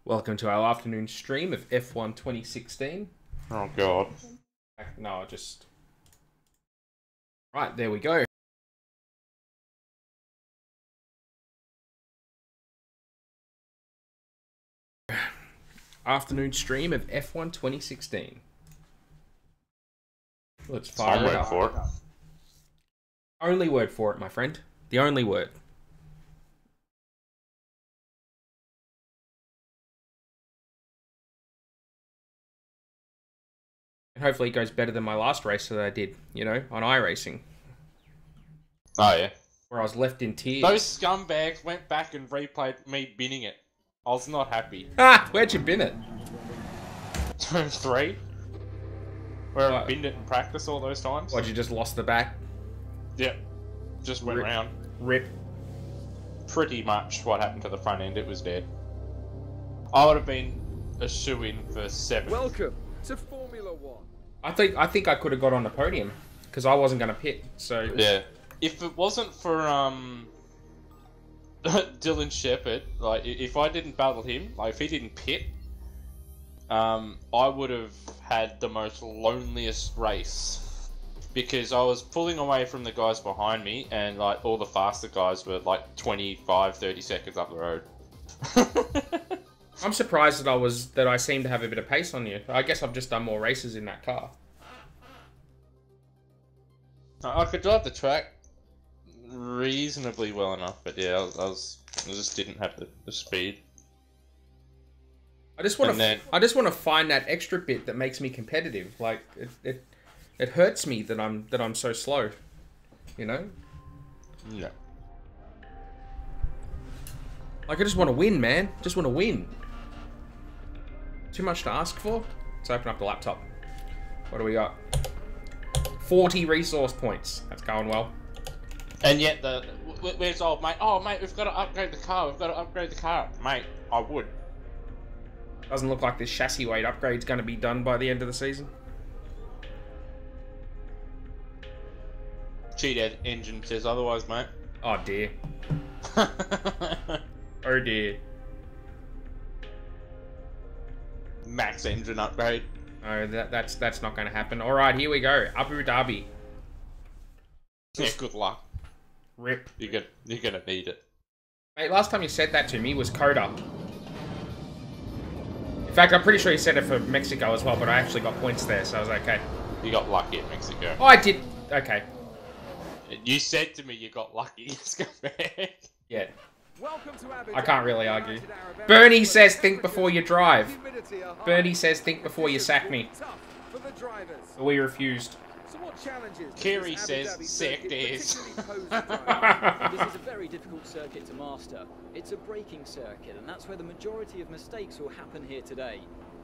Welcome to our afternoon stream of F1 2016. Oh god. No, I just... Right, there we go. Afternoon stream of F1 2016. Let's fire it up. For it. Only word for it, my friend. The only word. And hopefully it goes better than my last race that I did, you know, on iRacing. Oh yeah. Where I was left in tears. Those scumbags went back and replayed me binning it. I was not happy. Ah! Where'd you bin it? Turn 3. Where I binned it in practice all those times. What, you just lost the back? Yep. Just went round. Rip. Pretty much what happened to the front end, it was dead. I would have been a shoo-in for 7th. Welcome to Formula One. I think I could have got on the podium because I wasn't going to pit. So yeah, if it wasn't for Dylan Shepherd, like if I didn't battle him, like if he didn't pit, I would have had the most loneliest race because I was pulling away from the guys behind me, and like all the faster guys were like 25-30 seconds up the road. I'm surprised that I seem to have a bit of pace on you. I guess I've just done more races in that car. I could drive the track reasonably well enough, but yeah, I just didn't have the speed. I just want to find that extra bit that makes me competitive. Like it hurts me that I'm so slow. You know? Yeah. Like I just want to win, man. Just want to win. Too much to ask for? Let's open up the laptop. What do we got? 40 resource points. That's going well. And yet where's old mate? Oh mate, we've got to upgrade the car. We've got to upgrade the car, mate. I would. Doesn't look like this chassis weight upgrade's going to be done by the end of the season. Cheat engine says otherwise, mate. Oh dear. Oh dear. Max engine upgrade. No, that's not going to happen. All right, here we go. Abu Dhabi. Yeah, good luck. Rip. You're gonna need it. Mate, last time you said that to me was Coda. In fact, I'm pretty sure you said it for Mexico as well, but I actually got points there, so I was okay. You got lucky at Mexico. Oh, I did. Okay. You said to me you got lucky. Scumbag. Yeah. Welcome to I can't really argue. Bernie says think before you drive. Bernie says think before you sack me. But we refused. Kerry says sick days. This is a very difficult circuit to master. It's a braking circuit, and that's where the majority of mistakes will happen here today.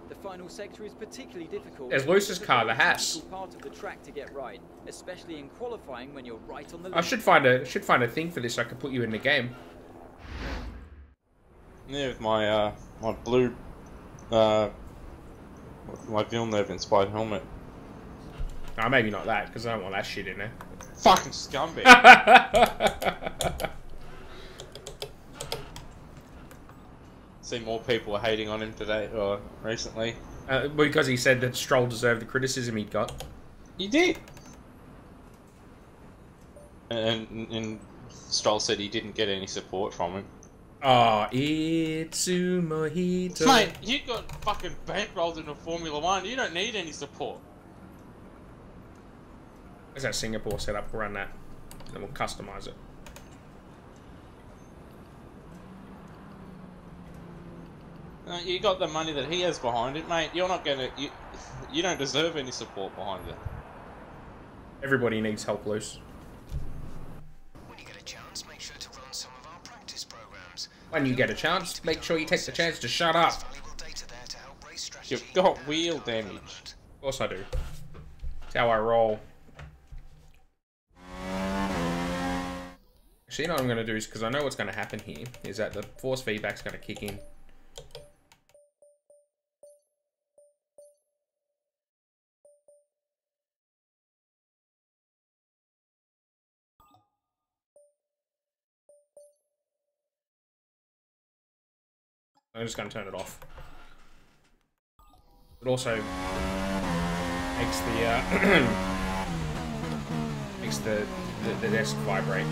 The final sector is particularly difficult. There's Lewis's car, the Haas. Part of the track to get right, especially in qualifying when you're right on the limit. I should find a thing for this so I can put you in the game. Yeah, with my my blue my Villeneuve inspired helmet. Oh, maybe not that, because I don't want that shit in there. Fucking scumbag. See, more people are hating on him today, or recently. Because he said that Stroll deserved the criticism he'd got. He did. And Stroll said he didn't get any support from him. Oh, it's a mojito. Mate, you got fucking bankrolled into Formula One. You don't need any support. There's that Singapore setup. We'll run that. And then we'll customize it. You got the money that he has behind it, mate. You're not gonna... You don't deserve any support behind it. Everybody needs help, Luce. When you get a chance, make sure to run some of our practice programs. When you get a chance, make sure you take the chance to shut up. You've got wheel damage. Of course I do. That's how I roll. Actually, you know what I'm going to do is, because I know what's going to happen here, is that the force feedback's going to kick in. I'm just going to turn it off. It also makes the makes the desk vibrate.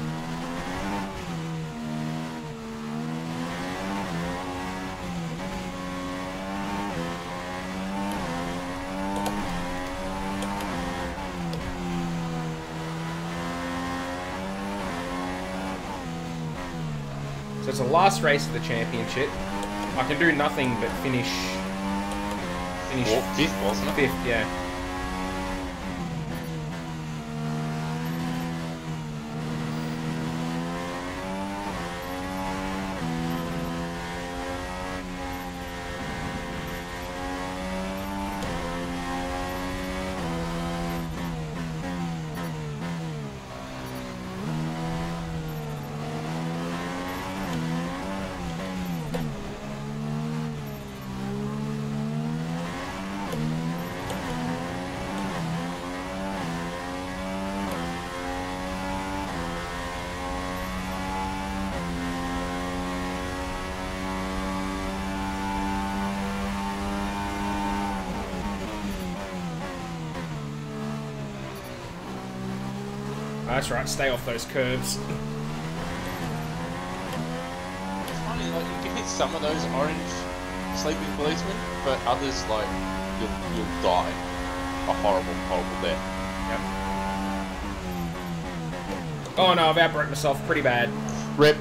So it's the last race of the championship. I can do nothing but finish Fifth, wasn't it? fifth, yeah. That's right, stay off those curves. It's funny, like you can hit some of those orange sleeping policemen, but others like you'll die a horrible death. Yep. Oh no, I've outbroke myself pretty bad. Rip.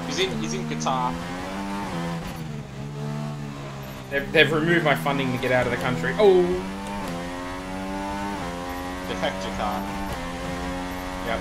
He's in Qatar. They've removed my funding to get out of the country. Oh! They hacked your car. Yep.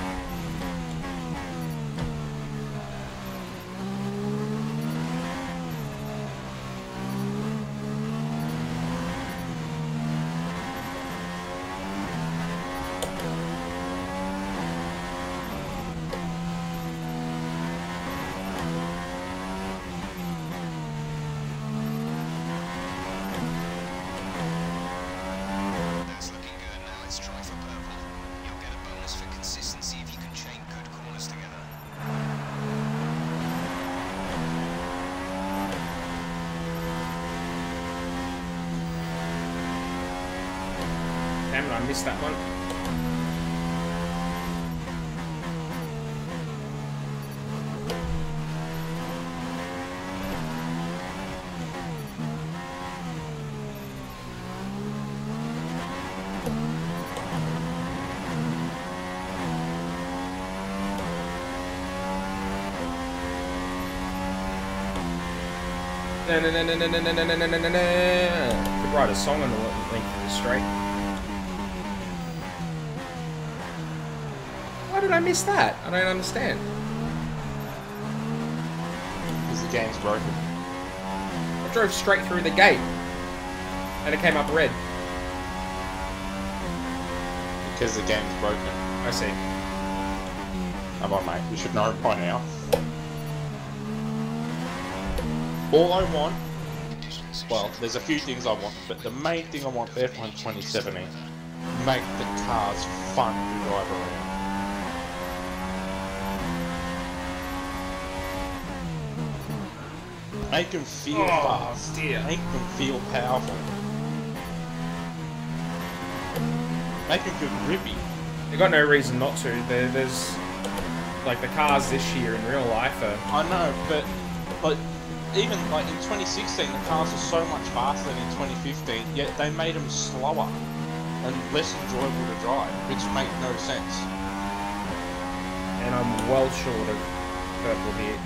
That's looking good. Now let's try for purple. You'll get a bonus for consistency if you can chain good corners together. Damn it, I missed that one. Could write a song on the length of the straight. Why did I miss that? I don't understand. Because the game's broken. I drove straight through the gate. And it came up red. Because the game's broken. I see. Come on, mate. You should know by now. All I want, well, there's a few things I want, but the main thing I want for F1 2017, make the cars fun to drive around. Make them feel fast. Dear. Make them feel powerful. Make them feel grippy. They got no reason not to. There's like the cars this year in real life are. I know, but like even like in 2016, the cars were so much faster than in 2015. Yet they made them slower and less enjoyable to drive, which make no sense. And I'm well short of purple here.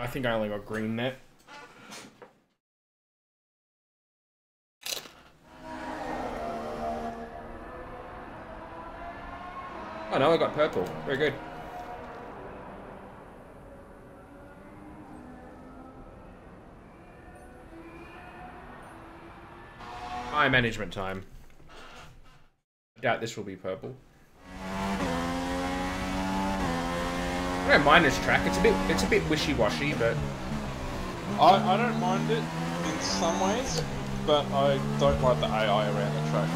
I think I only got green net. Oh no, I got purple. Very good. High management time. I doubt this will be purple. I don't mind this track. It's a bit wishy-washy, but I don't mind it in some ways, but I don't like the AI around the track.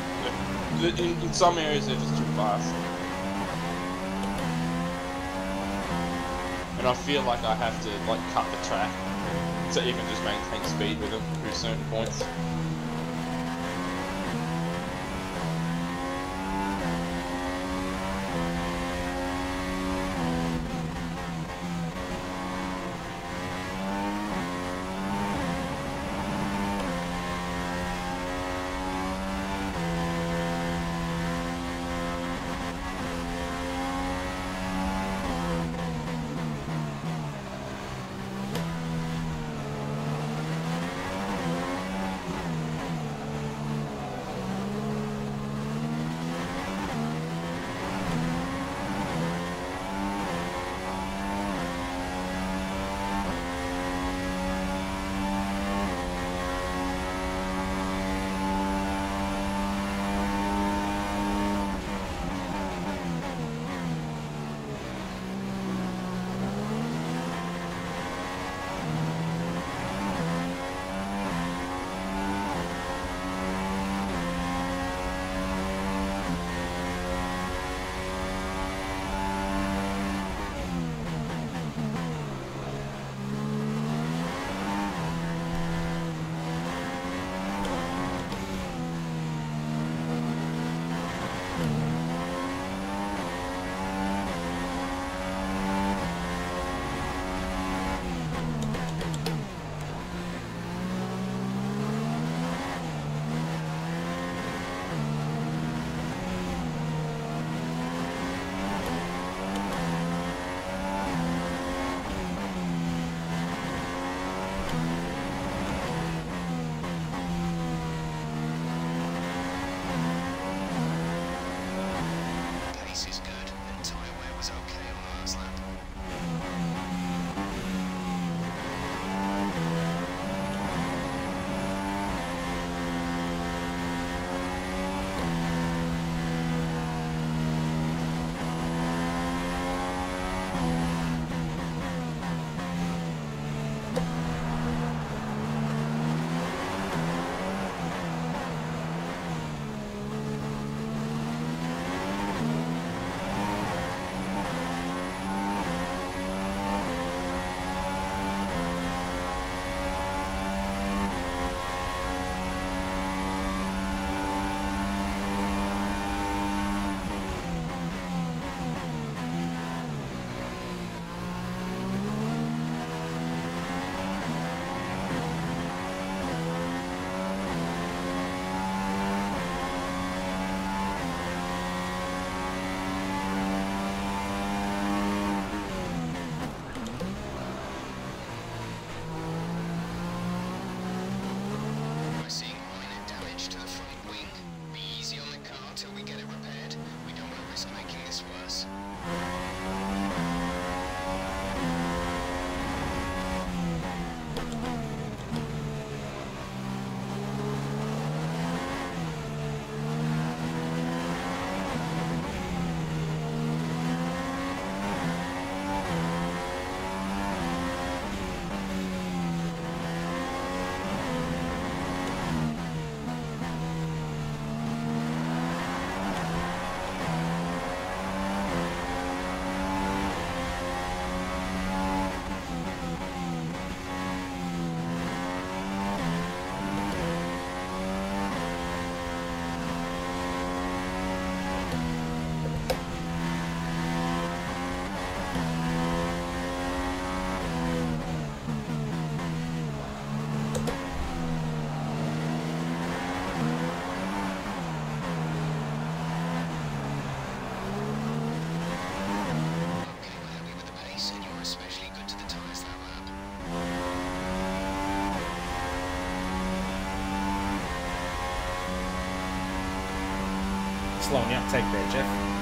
In some areas, they're just too fast. And I feel like I have to like cut the track to even just maintain speed with them through certain points. Slow on the uptake there, Jeff.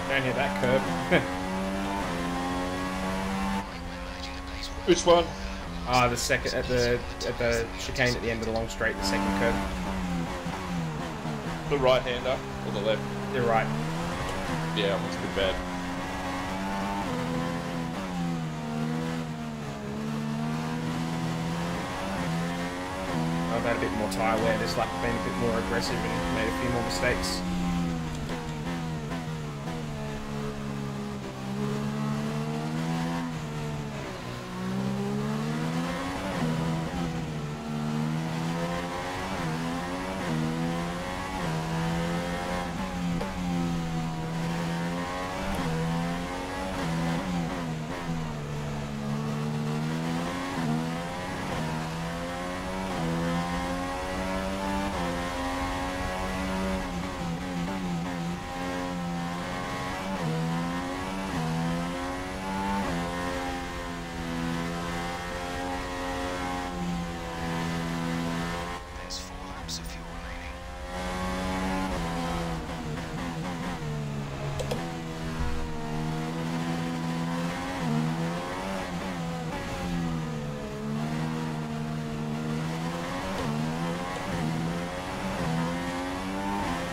Don't hit that curb. Which one? Ah, the second at the chicane at the end of the long straight, the second curve. The right hander or the left? You're right. Yeah, that one's pretty bad. I've had a bit more tyre wear this lap, been a bit more aggressive and made a few more mistakes.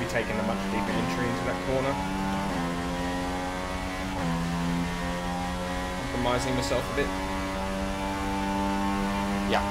taken a much deeper entry into that corner. Compromising myself a bit. Yeah.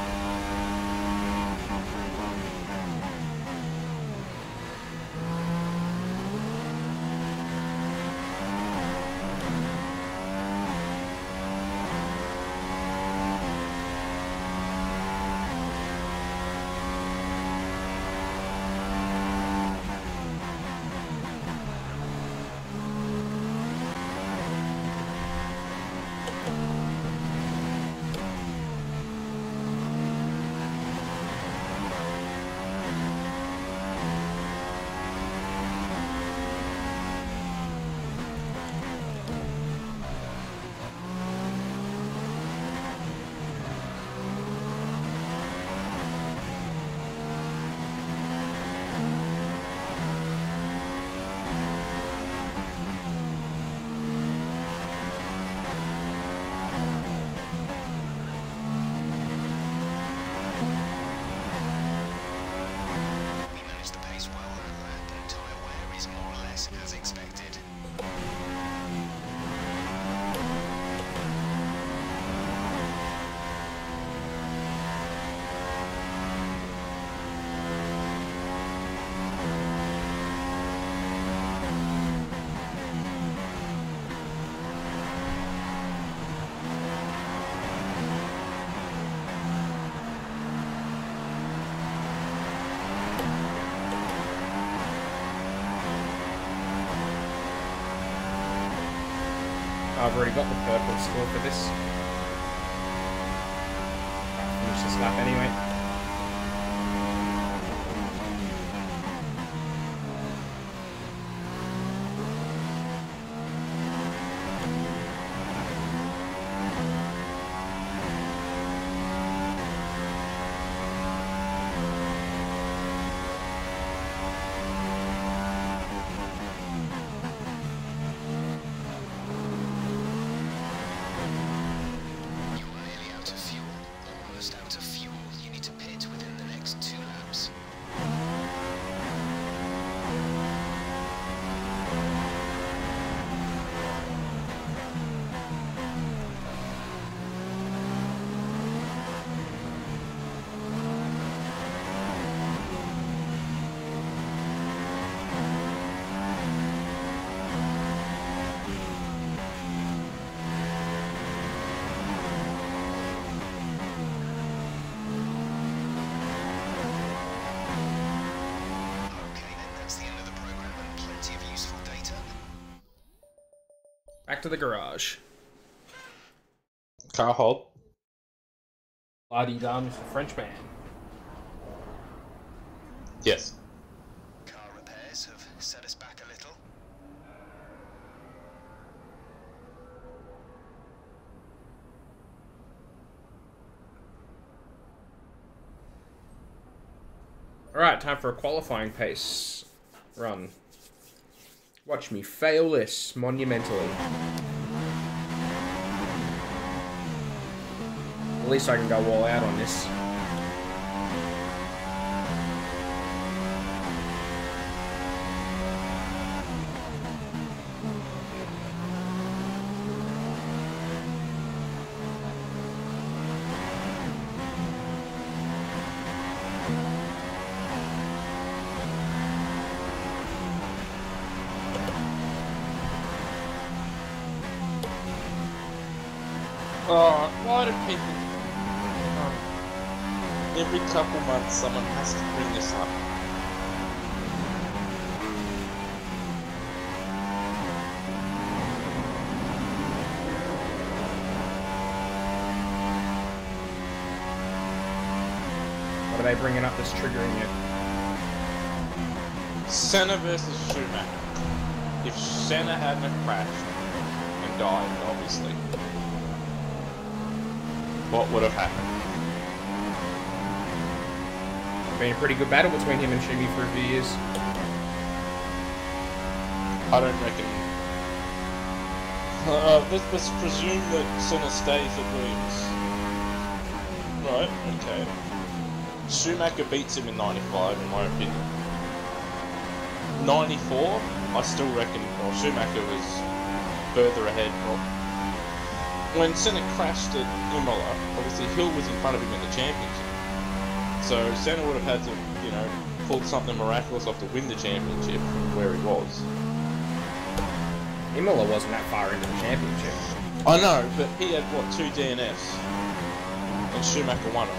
We managed the pace well that lap, and tyre wear is more or less as expected. I've already got the purple score for this. I'll finish this lap anyway. You're nearly out of fuel. Almost out of fuel. You need to pit within the next 2 laps. Okay, then that's the end of the program and plenty of useful data. Back to the garage. Car hold. Bloody done with the Frenchman. Yes. Car repairs have set us back a little. Alright, time for a qualifying pace run. Watch me fail this monumentally. At least I can go all out on this. Oh, why do people... Every couple months someone has to bring this up. What are they bringing up that's triggering you? Senna versus Schumacher. If Senna hadn't have crashed and died, obviously, what would have happened? Been a pretty good battle between him and Shimi for a few years. I don't reckon. Let's presume that Senna stays at Williams. Right, okay. Schumacher beats him in 95, in my opinion. '94, I still reckon, well, Schumacher was further ahead. Well, when Senna crashed at Imola, obviously Hill was in front of him in the championship. So Senna would have had to, you know, pull something miraculous off to win the championship from where he was. Imola wasn't that far into the championship. I know, but he had, what, 2 DNFs, and Schumacher won it.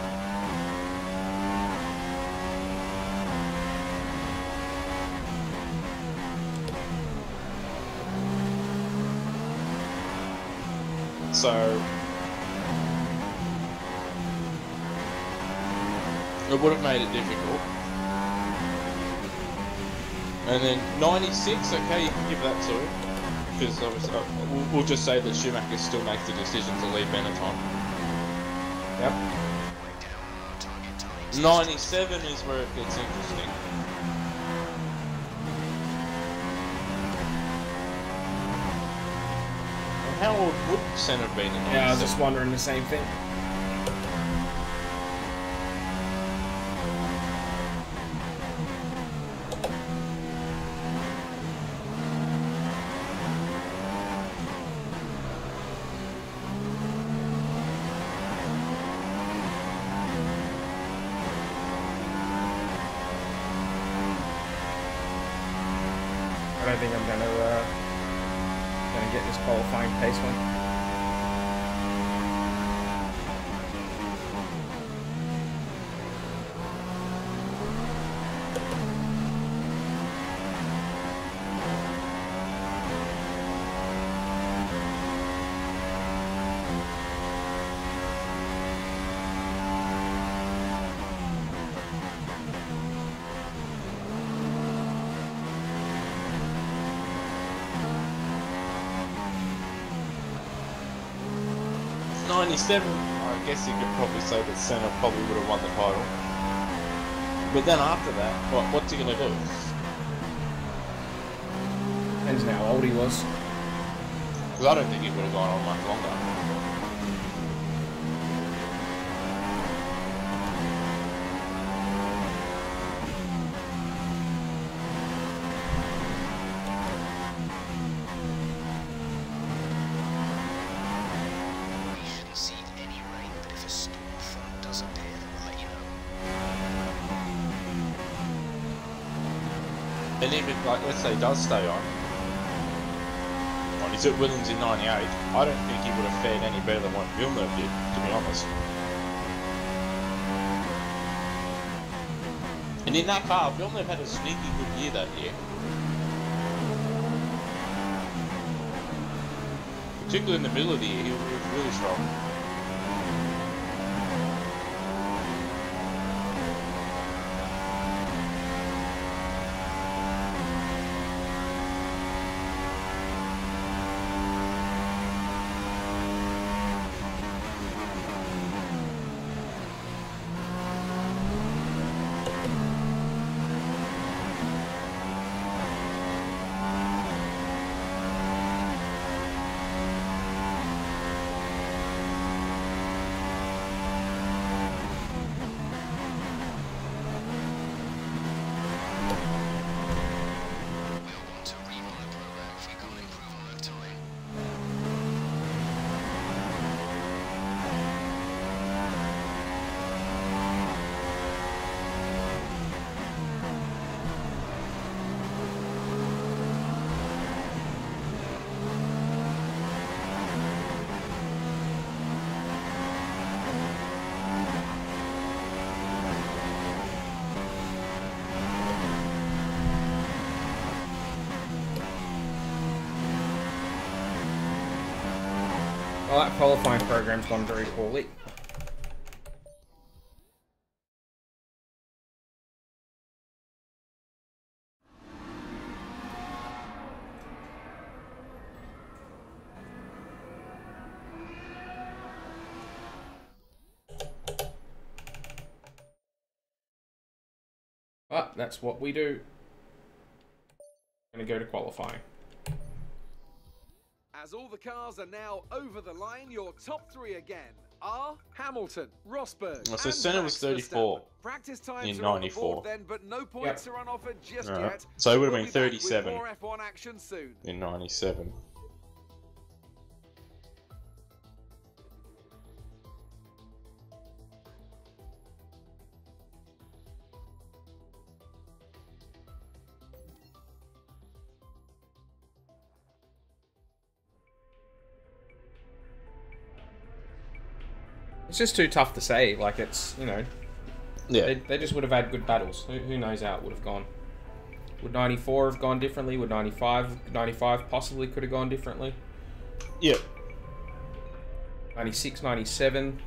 So it would have made it difficult. And then 96, okay, you can give that to him. Because obviously, we'll just say that Schumacher still makes the decision to leave Benetton. Yep. 97 is where it gets interesting. How old would Senna have been in 97? Yeah, I was just wondering the same thing. I don't think I'm gonna get this qualifying pace one. '97, I guess you could probably say that Senna probably would have won the title. But then after that, what's he going to do? Depends on how old he was. Because I don't think he would have gone on much longer. And even, like, let's say he does stay on, well, he's at Williams in 98, I don't think he would have fared any better than what Villeneuve did, to be honest. And in that car, Villeneuve had a sneaky good year that year. Particularly in the middle of the year, he was really strong. Well, that qualifying program's gone very poorly. But that's what we do. I'm gonna go to qualifying. As all the cars are now over the line, your top 3 again. are Hamilton, Rosberg, So and Senna was Max 34 Verstappen. Practice times in are on the 94. board then, but no points are on offer just Right. yet. So it would have We'll been be back with 37 more F1 action soon. in 97. It's just too tough to say. Like, it's, you know, Yeah. they just would have had good battles. Who knows how it would have gone? Would 94 have gone differently? Would 95 possibly could have gone differently? Yeah. 96, 97.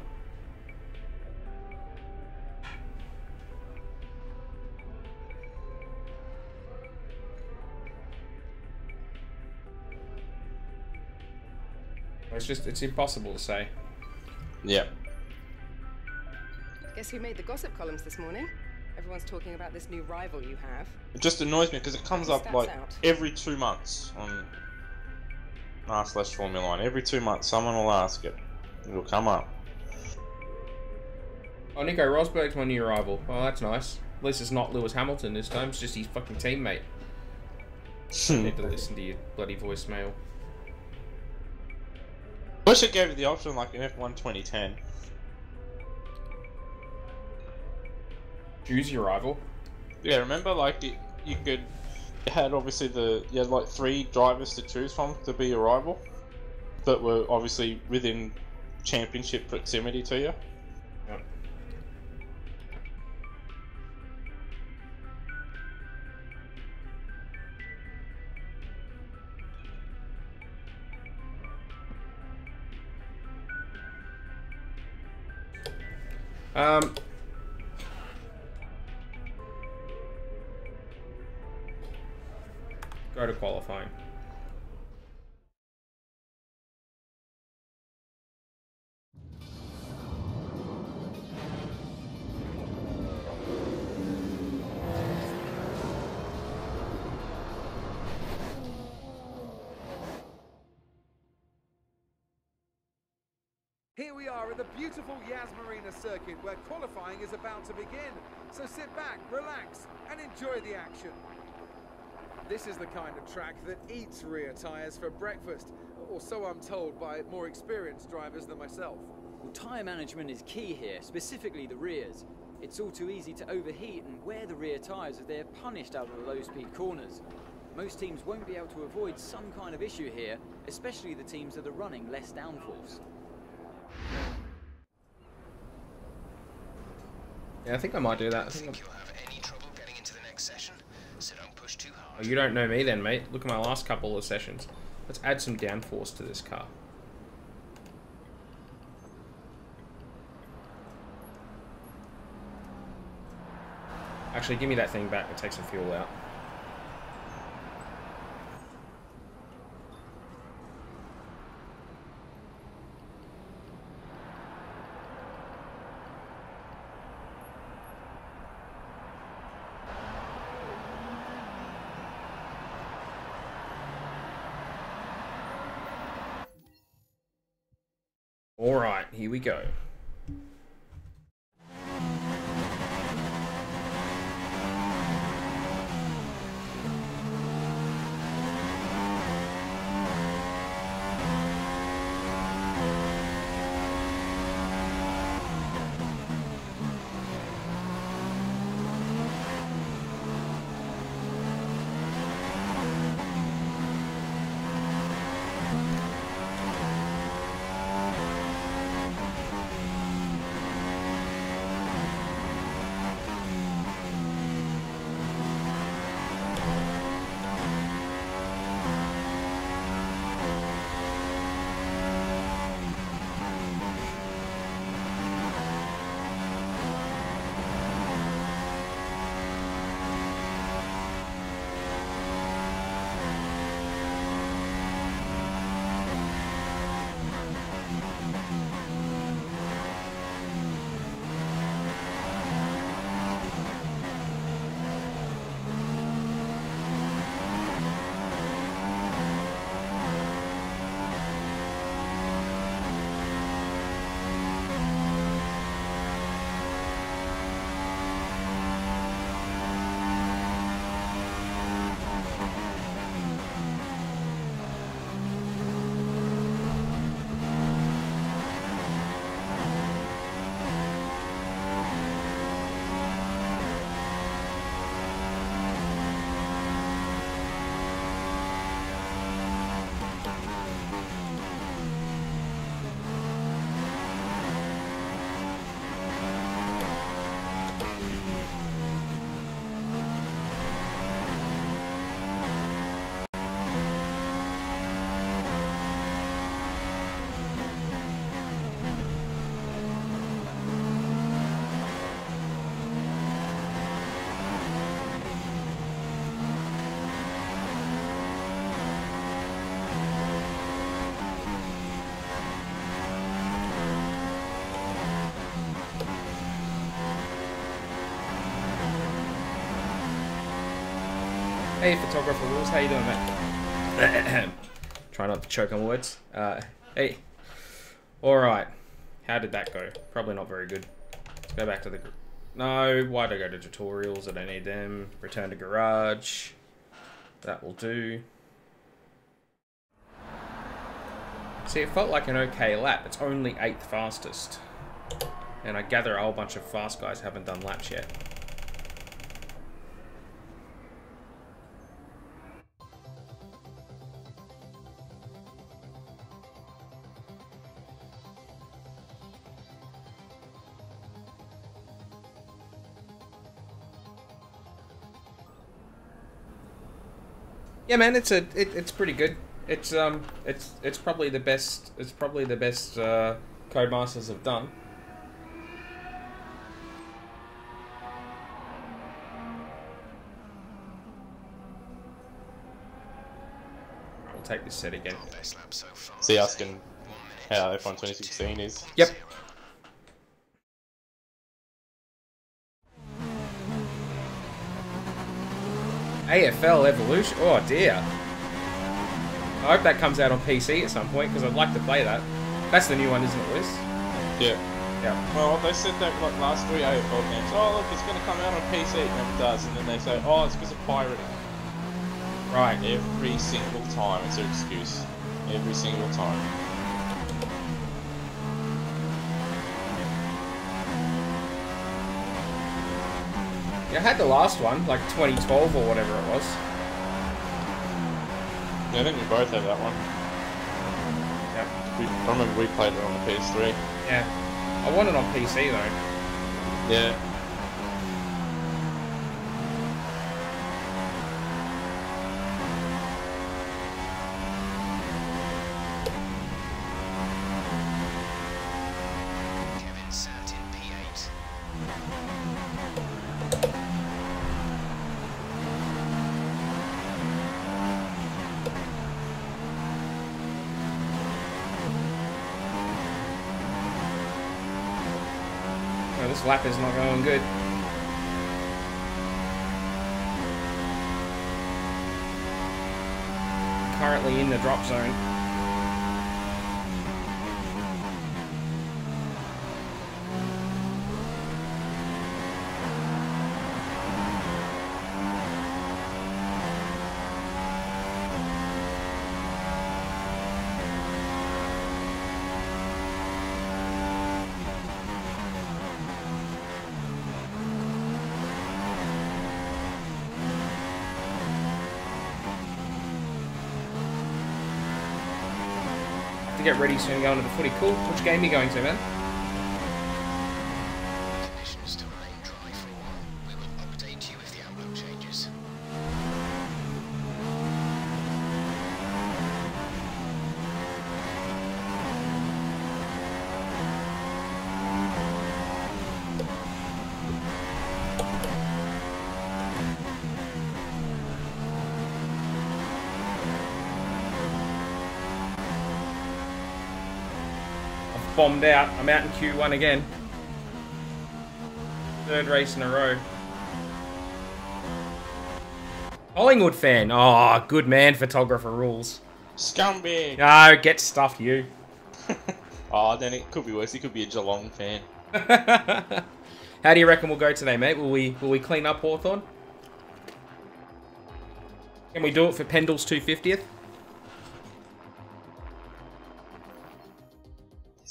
It's impossible to say. Yeah. Guess who made the gossip columns this morning? Everyone's talking about this new rival you have. It just annoys me because it comes up Stats like out. every 2 months on r/Formula 1. Every 2 months, someone will ask it. It'll come up. Oh, Nico Rosberg's my new rival. Oh, that's nice. At least it's not Lewis Hamilton this time. It's just his fucking teammate. I need to listen to your bloody voicemail. Wish it gave you the option like in F1 2010. Choose your rival. Yeah, remember like you had obviously you had like 3 drivers to choose from to be your rival, that were obviously within championship proximity to you. Yep. Go to qualifying. Here we are at the beautiful Yas Marina circuit where qualifying is about to begin. So sit back, relax, and enjoy the action. This is the kind of track that eats rear tyres for breakfast, or so I'm told by more experienced drivers than myself. Well, tyre management is key here, specifically the rears. It's all too easy to overheat and wear the rear tyres as they're punished out of the low-speed corners. Most teams won't be able to avoid some kind of issue here, especially the teams that are running less downforce. Yeah, I think I might do that. Think you'll have any trouble getting into the next session? So don't push too hard. Oh, you don't know me then, mate. Look at my last couple of sessions. Let's add some downforce to this car. Actually, give me that thing back and take some fuel out. All right, here we go. Hey, photographer rules. How you doing, mate? Try not to choke on words. Hey. Alright. How did that go? Probably not very good. Let's go back to the... No, why'd I go to tutorials? I don't need them. Return to garage. That will do. See, it felt like an okay lap. It's only 8th fastest. And I gather a whole bunch of fast guys haven't done laps yet. Yeah, man, it's pretty good. It's probably the best. It's probably the best Codemasters have done. We'll take this set again. See, asking how F1 2016 is. Yep. AFL Evolution. Oh dear. I hope that comes out on PC at some point because I'd like to play that. That's the new one, isn't it, Liz? Yeah. Yeah. Well, they said that like last 3 AFL games. Oh, look, it's going to come out on PC, and it does. And then they say, oh, it's because of pirating. Right. Every single time, it's an excuse. Every single time. Yeah, I had the last one, like 2012 or whatever it was. Yeah, I think we both have that one. Yeah. I remember we played it on the PS3. Yeah. I want it on PC though. Yeah. Kevin sat in P8. No, this lap is not going good. Currently in the drop zone. To get ready soon, going to the footy. Cool. Which game are you going to, man? Conditions to remain dry for a while. We will update you if the outlook changes. I've bombed out. I'm out in Q1 again. 3rd race in a row. Collingwood fan. Oh, good man. Photographer rules. Scumbag! No, get stuffed, you. Oh, then it could be worse. He could be a Geelong fan. How do you reckon we'll go today, mate? Will we clean up Hawthorn? Can we do it for Pendle's 250th?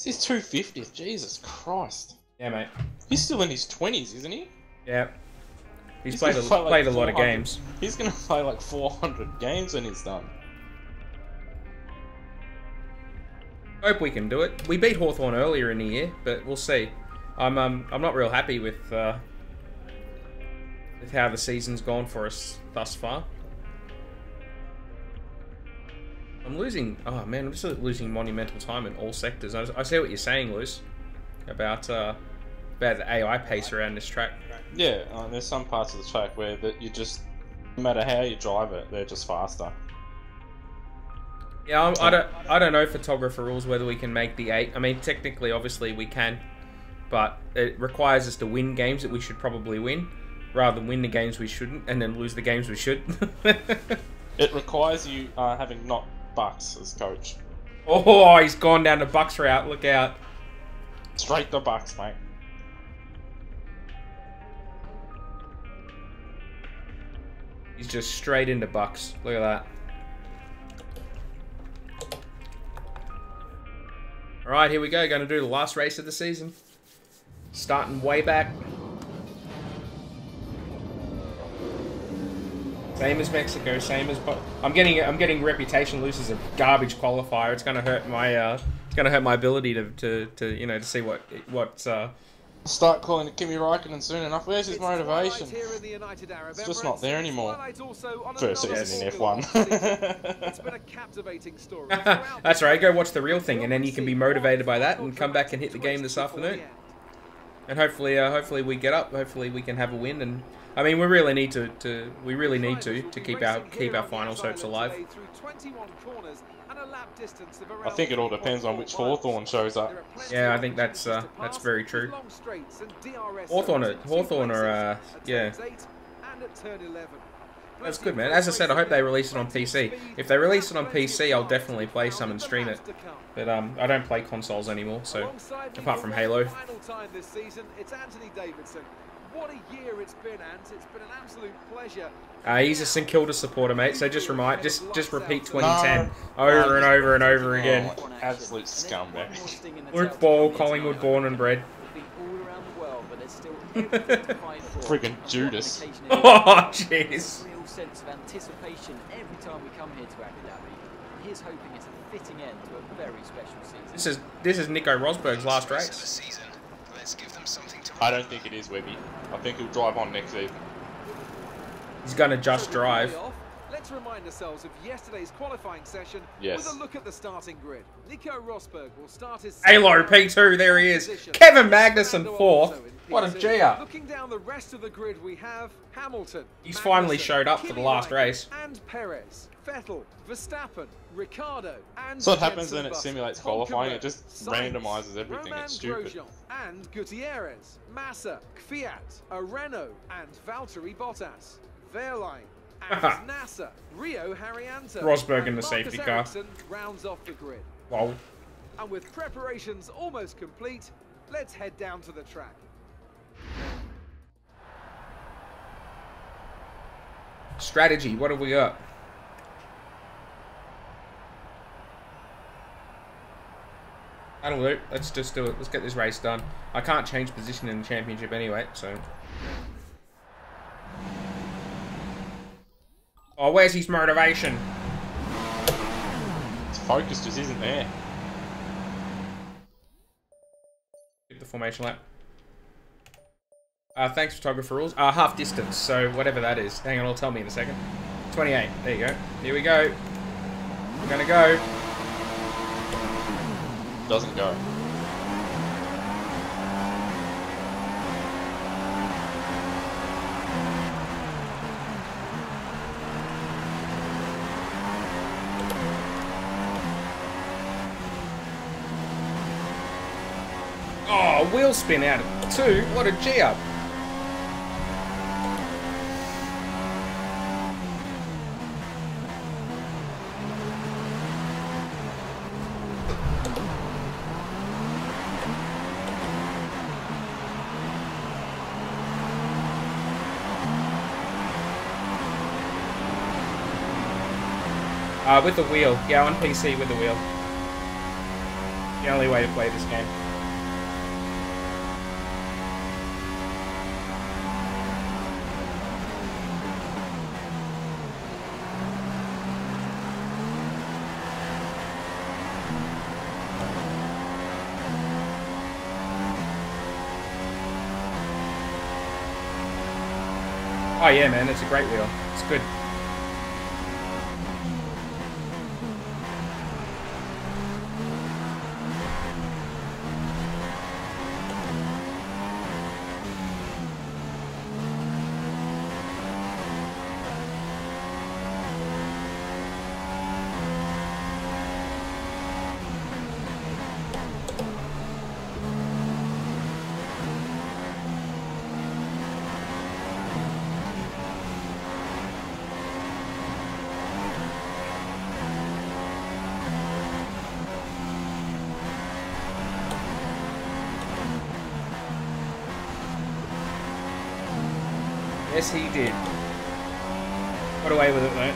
This is 250th. Jesus Christ. Yeah, mate. He's still in his 20s, isn't he? Yeah. He's gonna played play like a lot of 400 games. He's going to play like 400 games when he's done. Hope we can do it. We beat Hawthorn earlier in the year, but we'll see. I'm not real happy with how the season's gone for us thus far. I'm losing. Oh man, I'm just losing monumental time in all sectors. I see what you're saying, Luz, about the AI pace around this track. Yeah, there's some parts of the track where you just, no matter how you drive it, they're just faster. Yeah, I don't know photographer rules whether we can make the 8. I mean, technically, obviously we can, but it requires us to win games that we should probably win. rather than win the games we shouldn't and then lose the games we should. It requires you having not Bucks as coach. Oh, he's gone down the Bucks route. Look out. Straight the Bucks, mate. He's just straight into Bucks. Look at that. Alright, here we go. Going to do the last race of the season. Starting way back. Same as Mexico, same as... I'm getting reputation loose as a garbage qualifier. It's gonna hurt my ability to you know, to see what's Start calling it Kimi Raikkonen soon enough. Where's his motivation? It's just not there anymore. First season in F1. It's been a captivating story. That's right. Go watch the real thing, and then you can be motivated by that, and come back and hit the game this afternoon. And hopefully we get up. Hopefully we can have a win. And I mean, we really need to keep our finals hopes alive. I think it all depends on which Hawthorn shows up. Yeah, I think that's very true. Hawthorn are yeah. That's good, man. As I said, I hope they release it on PC. If they release it on PC, I'll definitely play some and stream it. But I don't play consoles anymore, so apart from Halo. What a year it's been, Ant. It's been an absolute pleasure. He's a St Kilda supporter, mate. So just repeat 2010 over and over and over again. Oh, absolute scumbag. Luke Ball, Collingwood born and bred. Friggin' Judas. Oh, jeez. Real sense of anticipation every time we come here to Abu Dhabi. Here's hoping it's a fitting end to a very special season. This is Nico Rosberg's last race. I don't think it is, Webby. I think he'll drive on next season. He's gonna just drive. Let's remind ourselves of yesterday's qualifying session with a look at the starting grid. Nico Rosberg will start his Halo P2, there he is. Kevin Magnussen 4th. What a G-up. Looking down the rest of the grid, we have Hamilton. He's finally showed up for the last race. And Perez, Vettel, Verstappen, Ricardo, and so what happens when it simulates qualifying? It just randomizes everything. It's stupid. And Gutierrez, Massa, Kvyat, Renault, and Valtteri Bottas. Wehrlein and Nasser, Rio Haryanto. Rosberg in the safety car. Rounds off the grid. Wow. And with preparations almost complete, let's head down to the track. Strategy, what have we got? That'll do. Let's just do it. Let's get this race done. I can't change position in the championship anyway, so... Oh, where's his motivation? His focus just isn't there. Get the formation lap. Thanks, photographer rules. Half distance, so whatever that is. Hang on, it'll tell me in a second. 28. There you go. Here we go. We're gonna go. Doesn't go. Oh, wheel spin out of 2. What a G-up. With the wheel. Yeah, on PC with the wheel. The only way to play this game. Oh yeah, man, it's a great wheel. It's good. Yes, he did. Got away with it, though.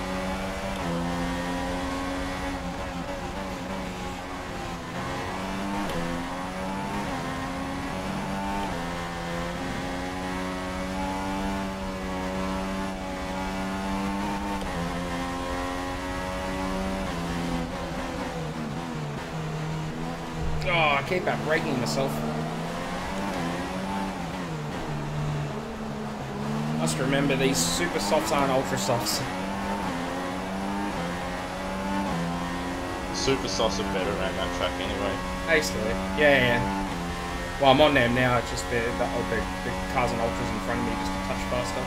Oh, I keep out breaking myself. Must remember these super softs aren't ultra softs. Super softs are better around that track anyway. Hastily. Yeah. Well, I'm on them now. It's just the cars and ultras in front of me just a touch faster.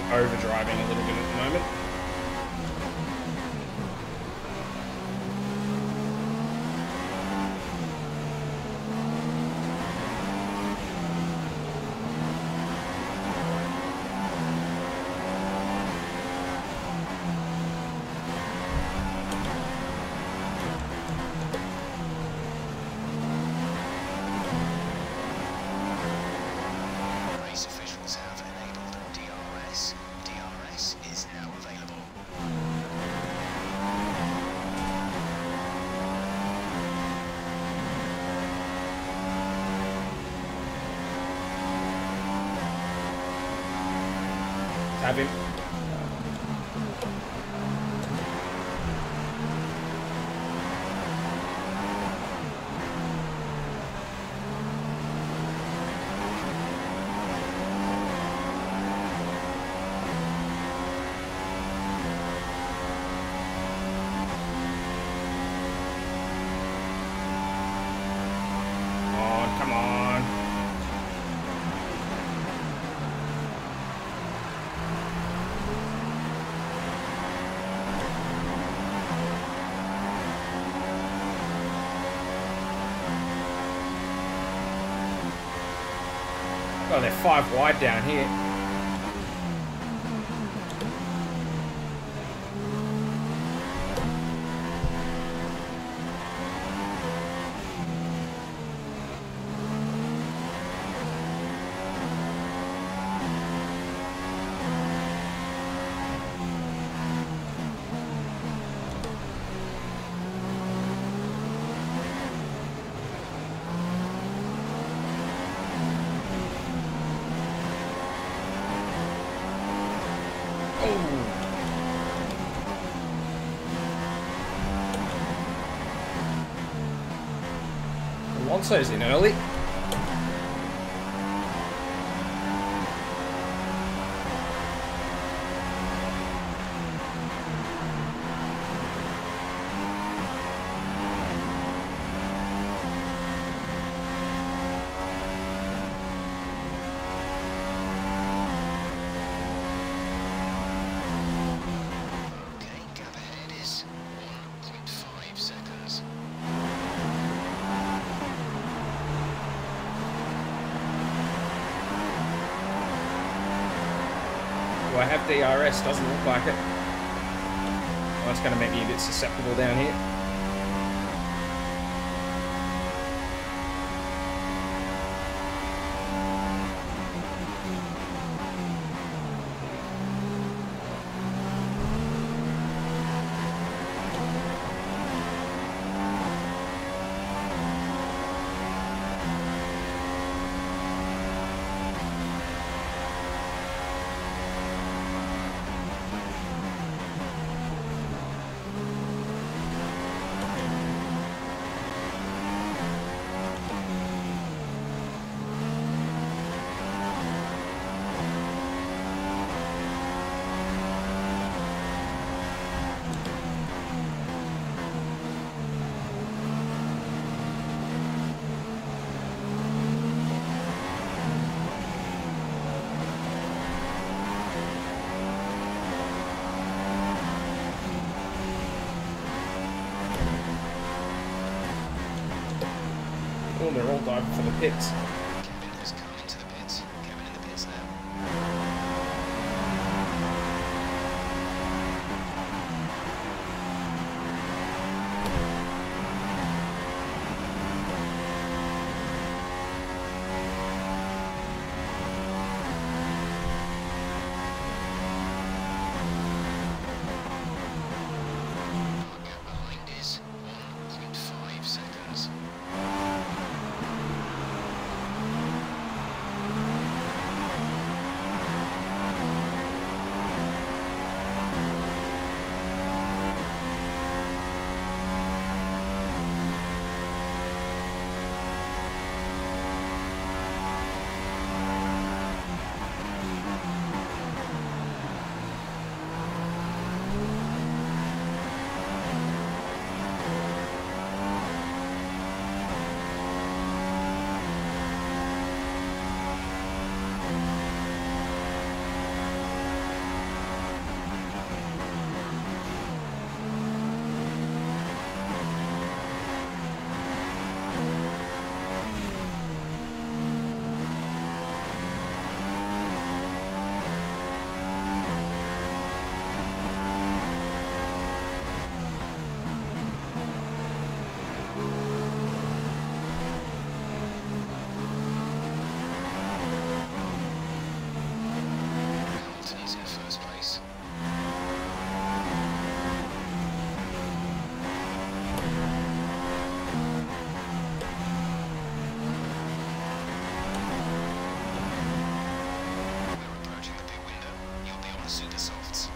Overdriving a little bit at the moment. Race officials have enabled DRS. DRS is now available. Have him. Come on. Well, they're 5 wide down here. Alonso's in early. Okay, gap ahead is 1.5 seconds. Do I have DRS? Doesn't look like it. Well, that's going to make me a bit susceptible down here. Oh, they're all diving for the pits. Kevin has come into the pits. Kevin in the pits now. Our gap behind is 1.5 seconds. Hamilton's in first place. We're approaching the pit window. You'll be on the super softs.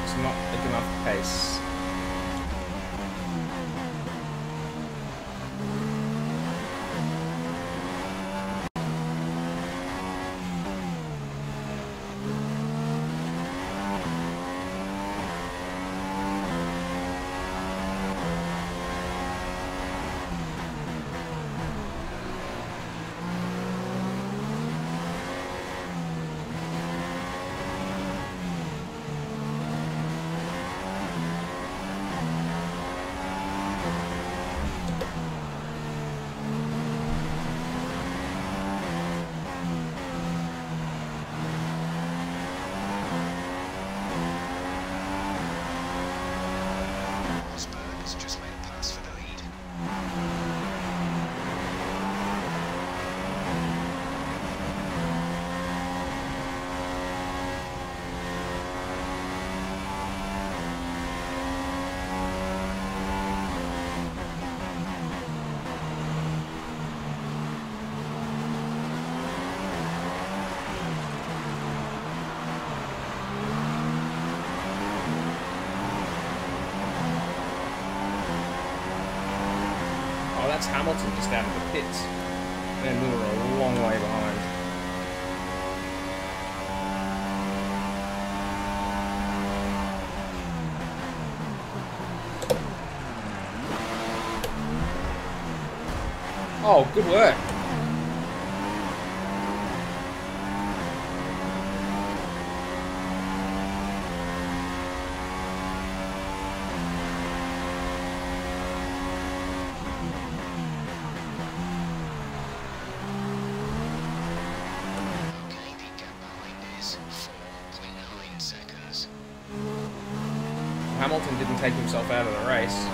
It's not a good enough pace. Rosberg has just made a pass for the lead. Oh, that's Hamilton just out of the pits. And we were a long way behind. Oh, good work. Okay, the gap behind is 4.9 seconds. Hamilton didn't take himself out of the race.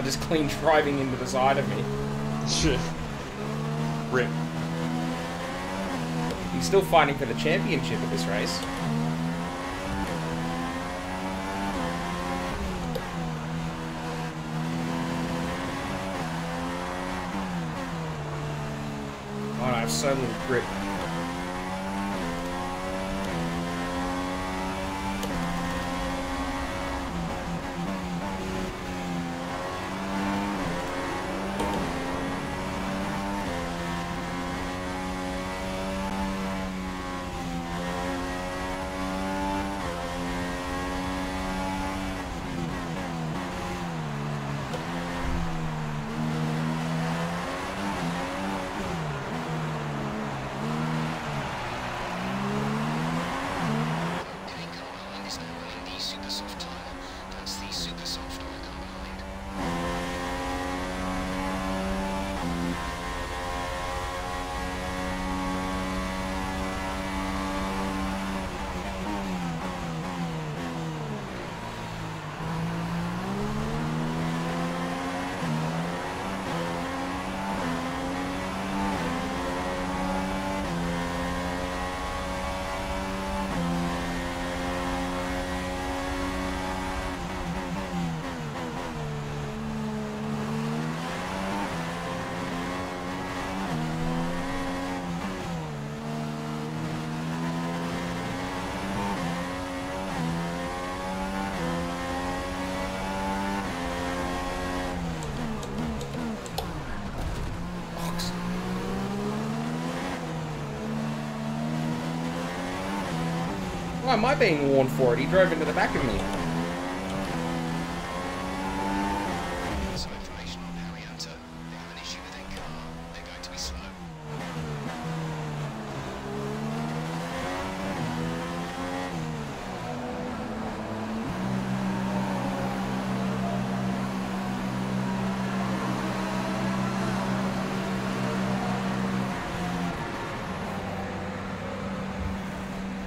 just clean driving into the side of me. Shit. Rip. He's still fighting for the championship at this race. Oh, I have so little grip. Okay, Carl Hine is now running the super soft tyre. That's the super soft I combined. Why am I being warned for it? He drove into the back of me. Some information on Arianta. They have an issue with their car. They're going to be slow.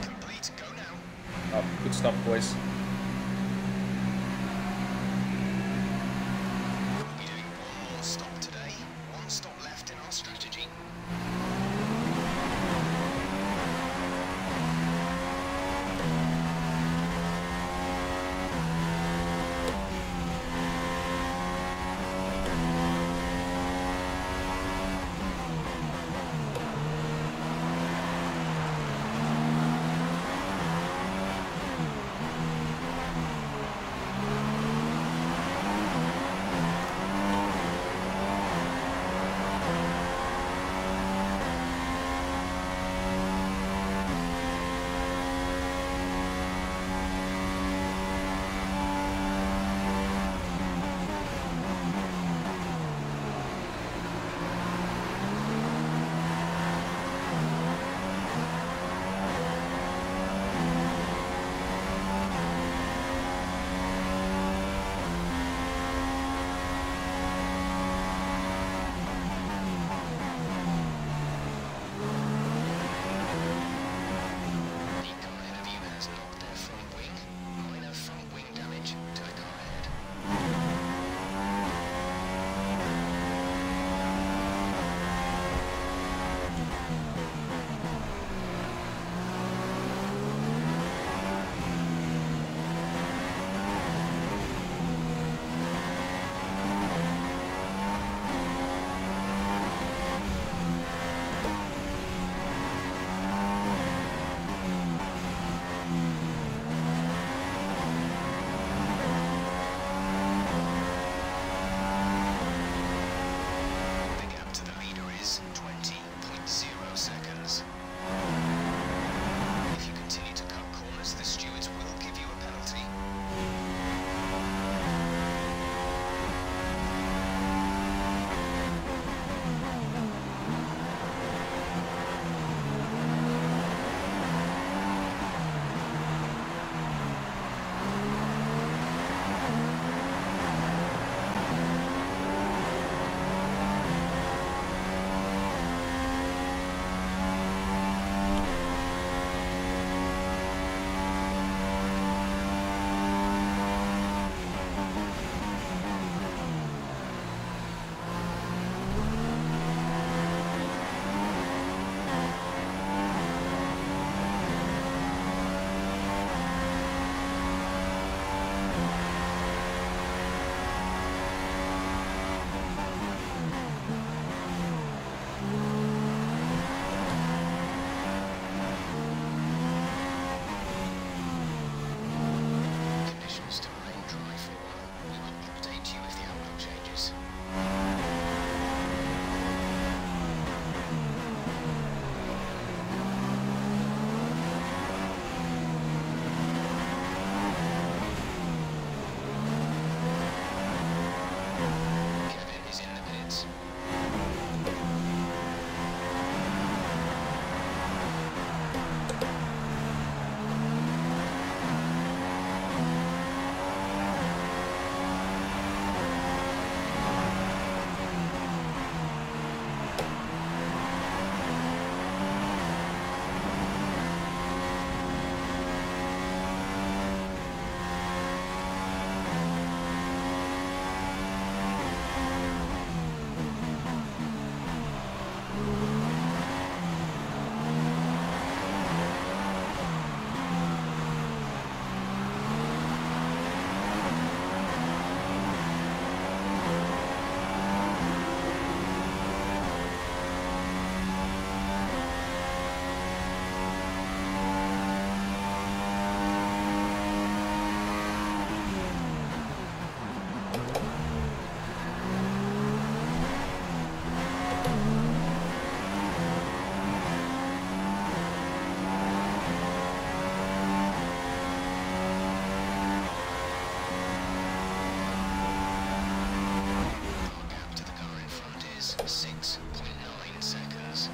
Complete. Go now. Oh, good stuff, boys. We'll be doing one more stop today. One stop left in our strategy. 6.9 seconds.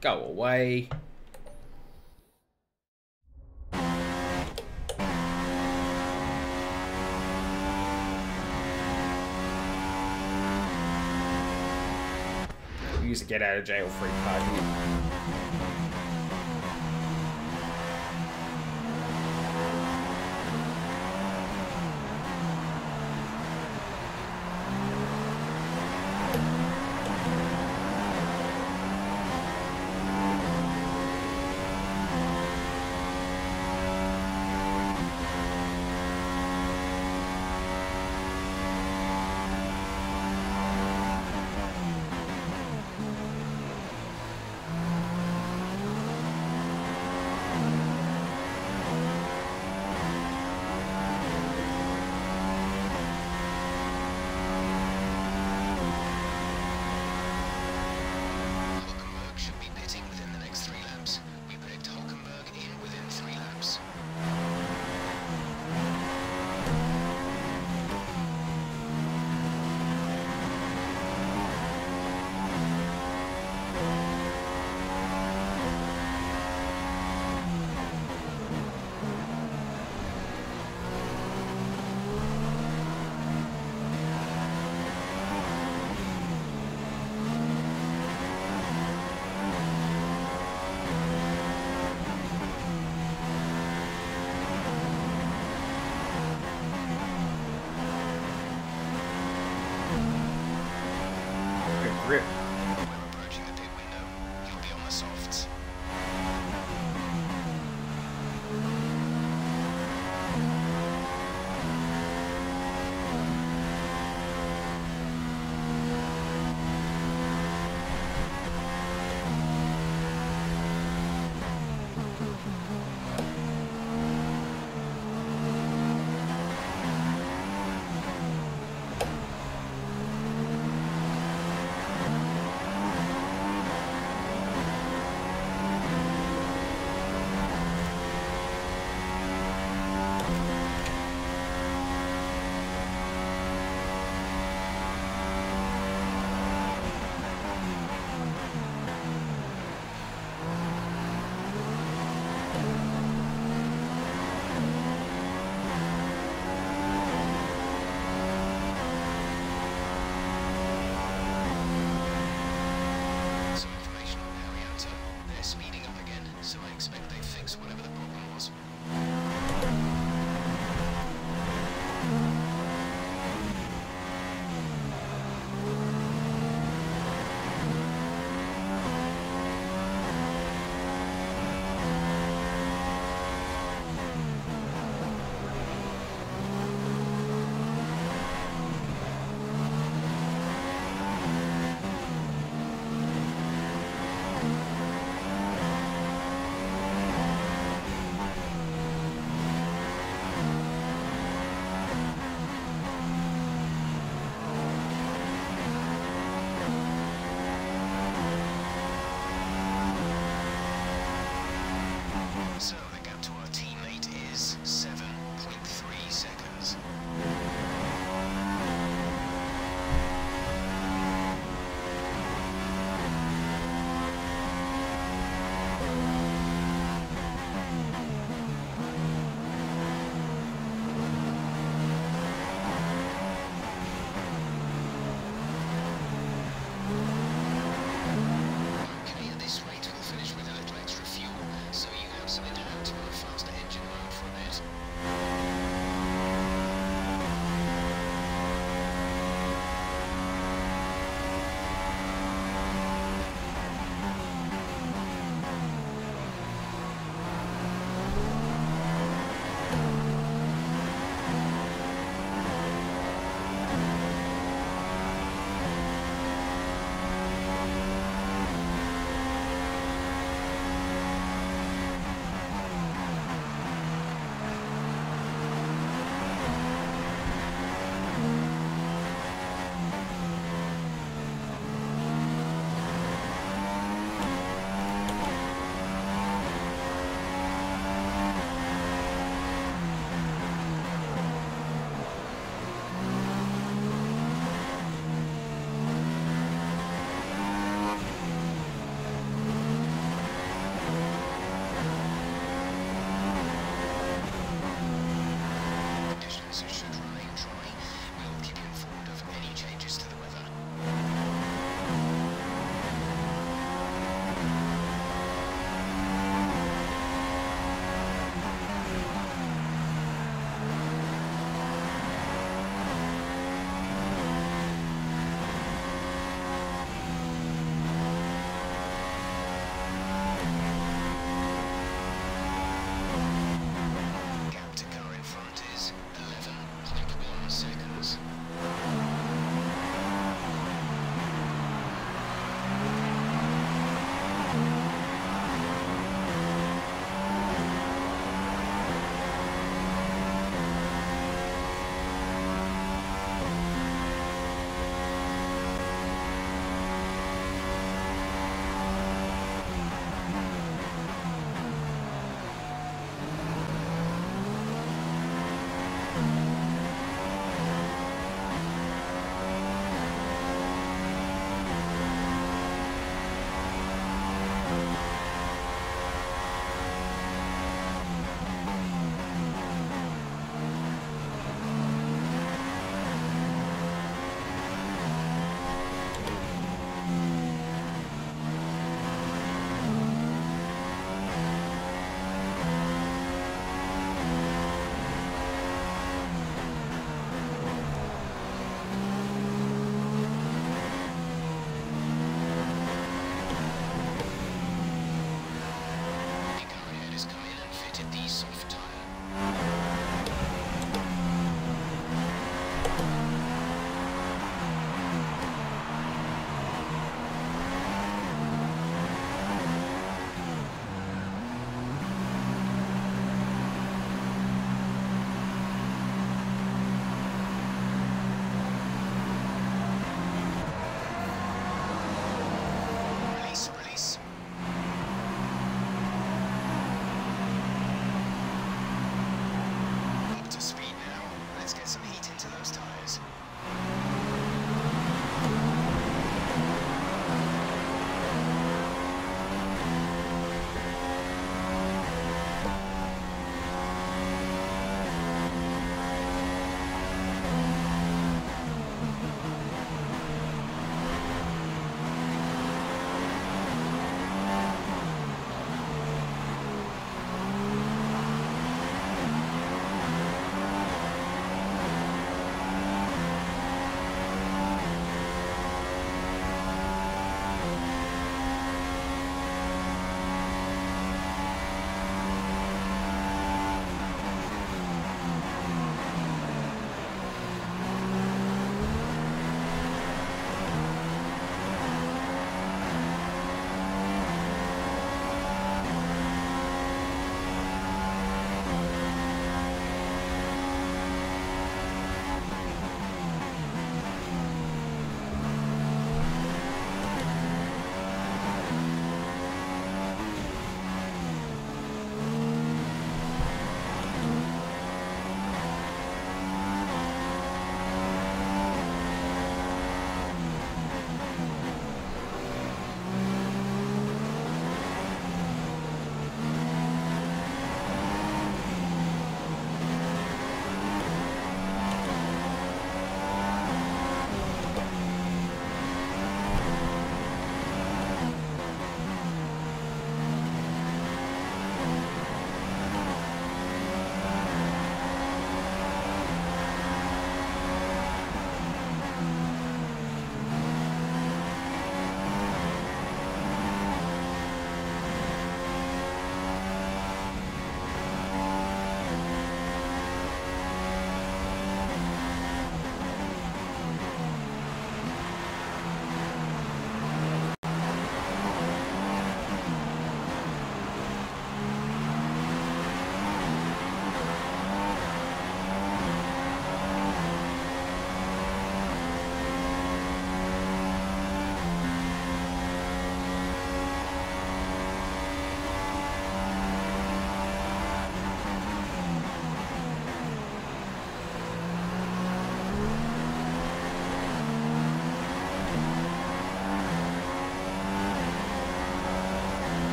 Go away. Use a get out of jail free card here.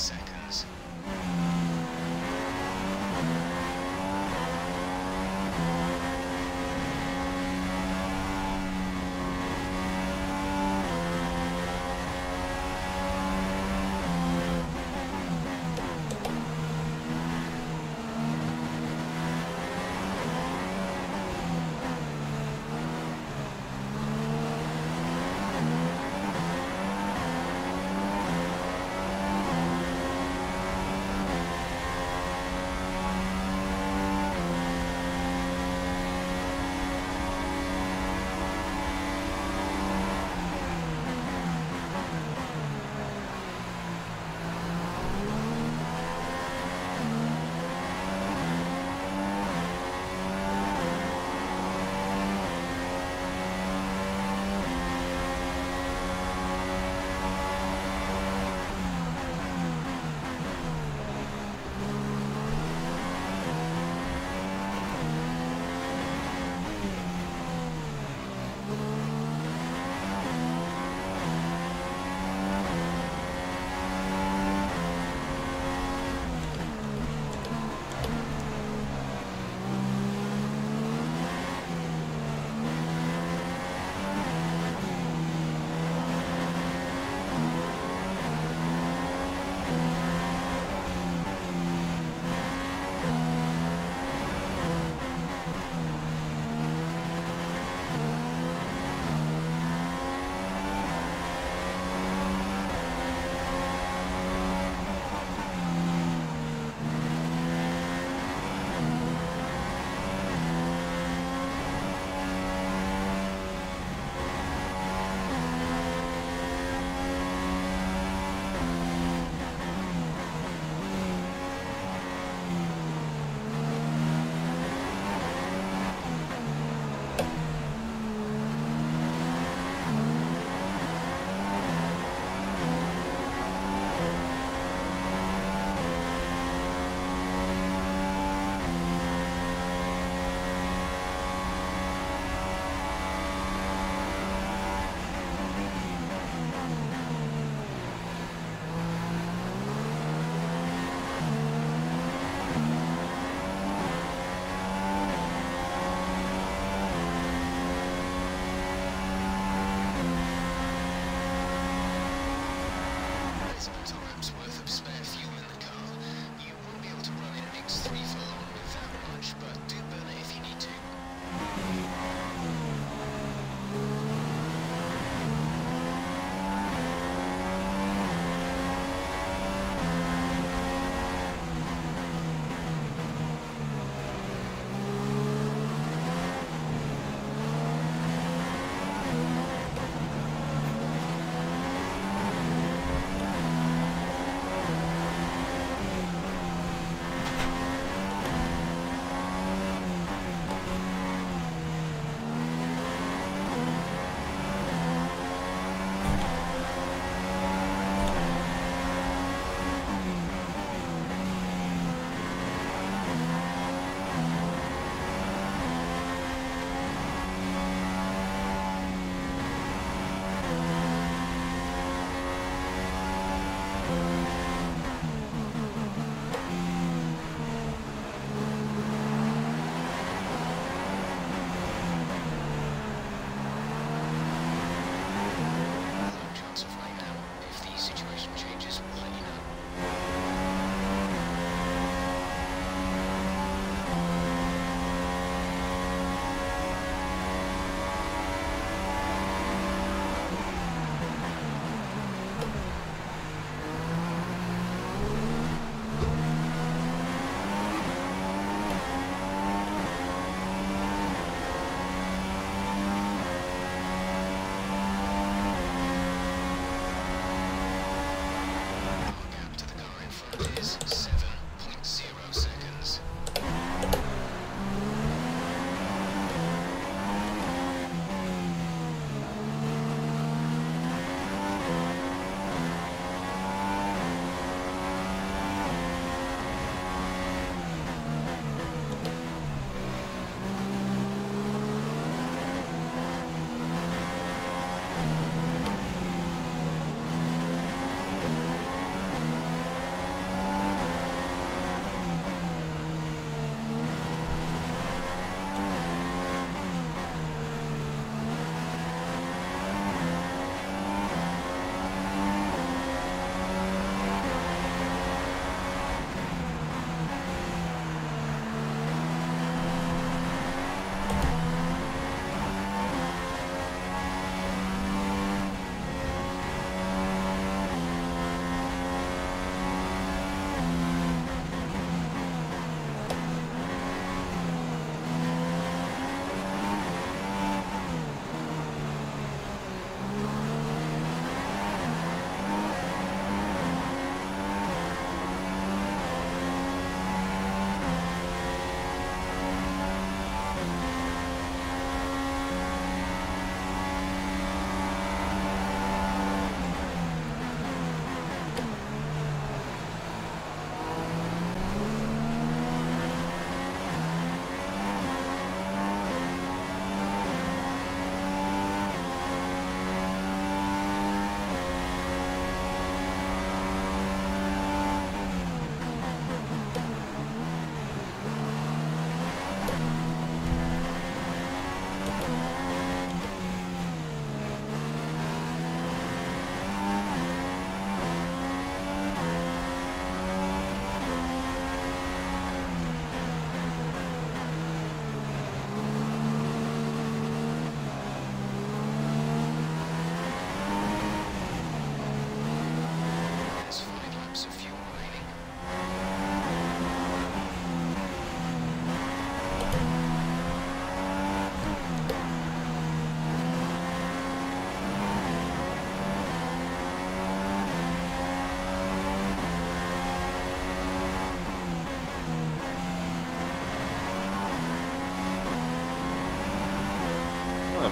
seconds.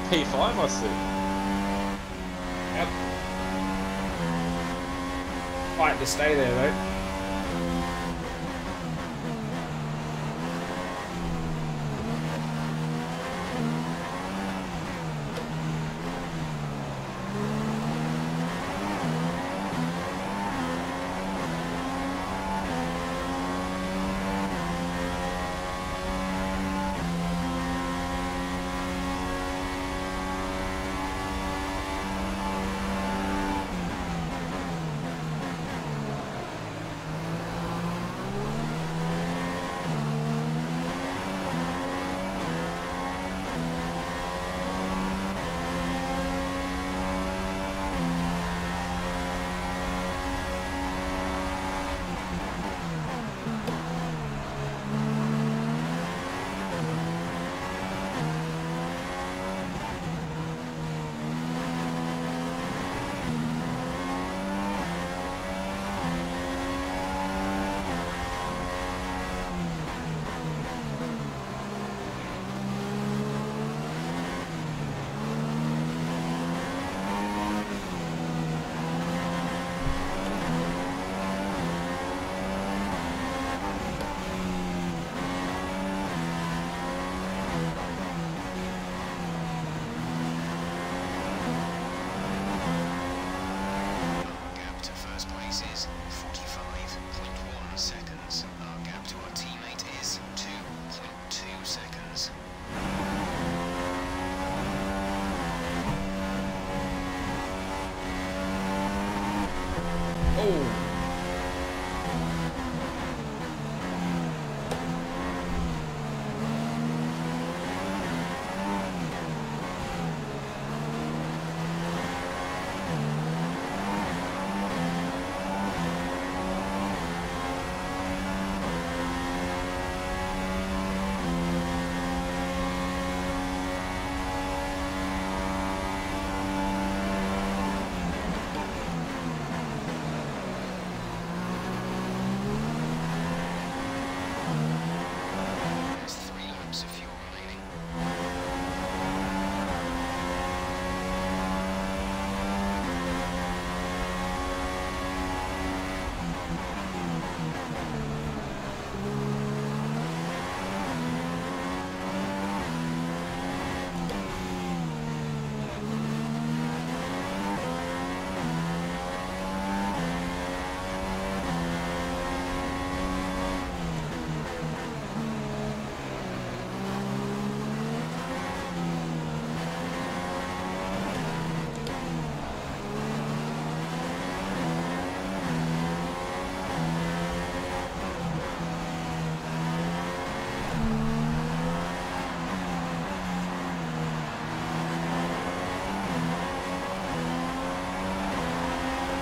P5, I see. Yep. Fight to stay there, though. Gap to first place is 45.1 seconds. Our gap to our teammate is 2.2 seconds. Oh. There's 3 laps of fuel remaining.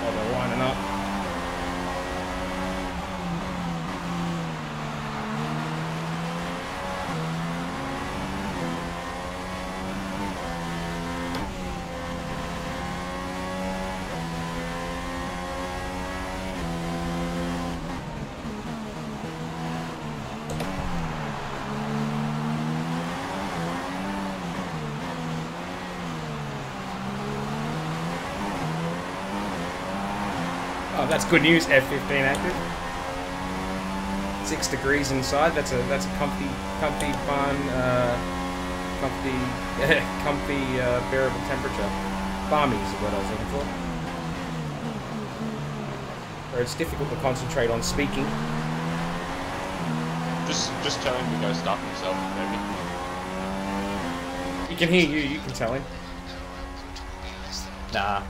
Oh, they're lining up. Oh, that's good news. F15 active. 6 degrees inside. That's a comfy, fun, comfy, bearable temperature. Balmy is what I was looking for. Where it's difficult to concentrate on speaking. Just tell him to go stuff himself, maybe. He can hear you. You can tell him. Nah.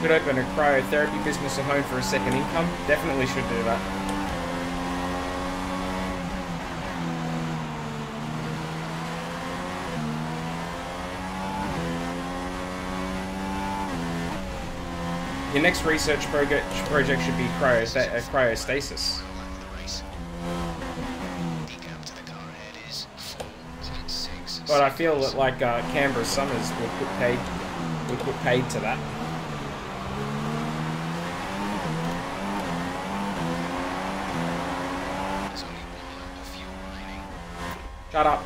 Could open a cryotherapy business at home for a second income. Definitely should do that. Your next research project should be cryostasis. But I feel that like Canberra Summers will put paid to that. Shut up.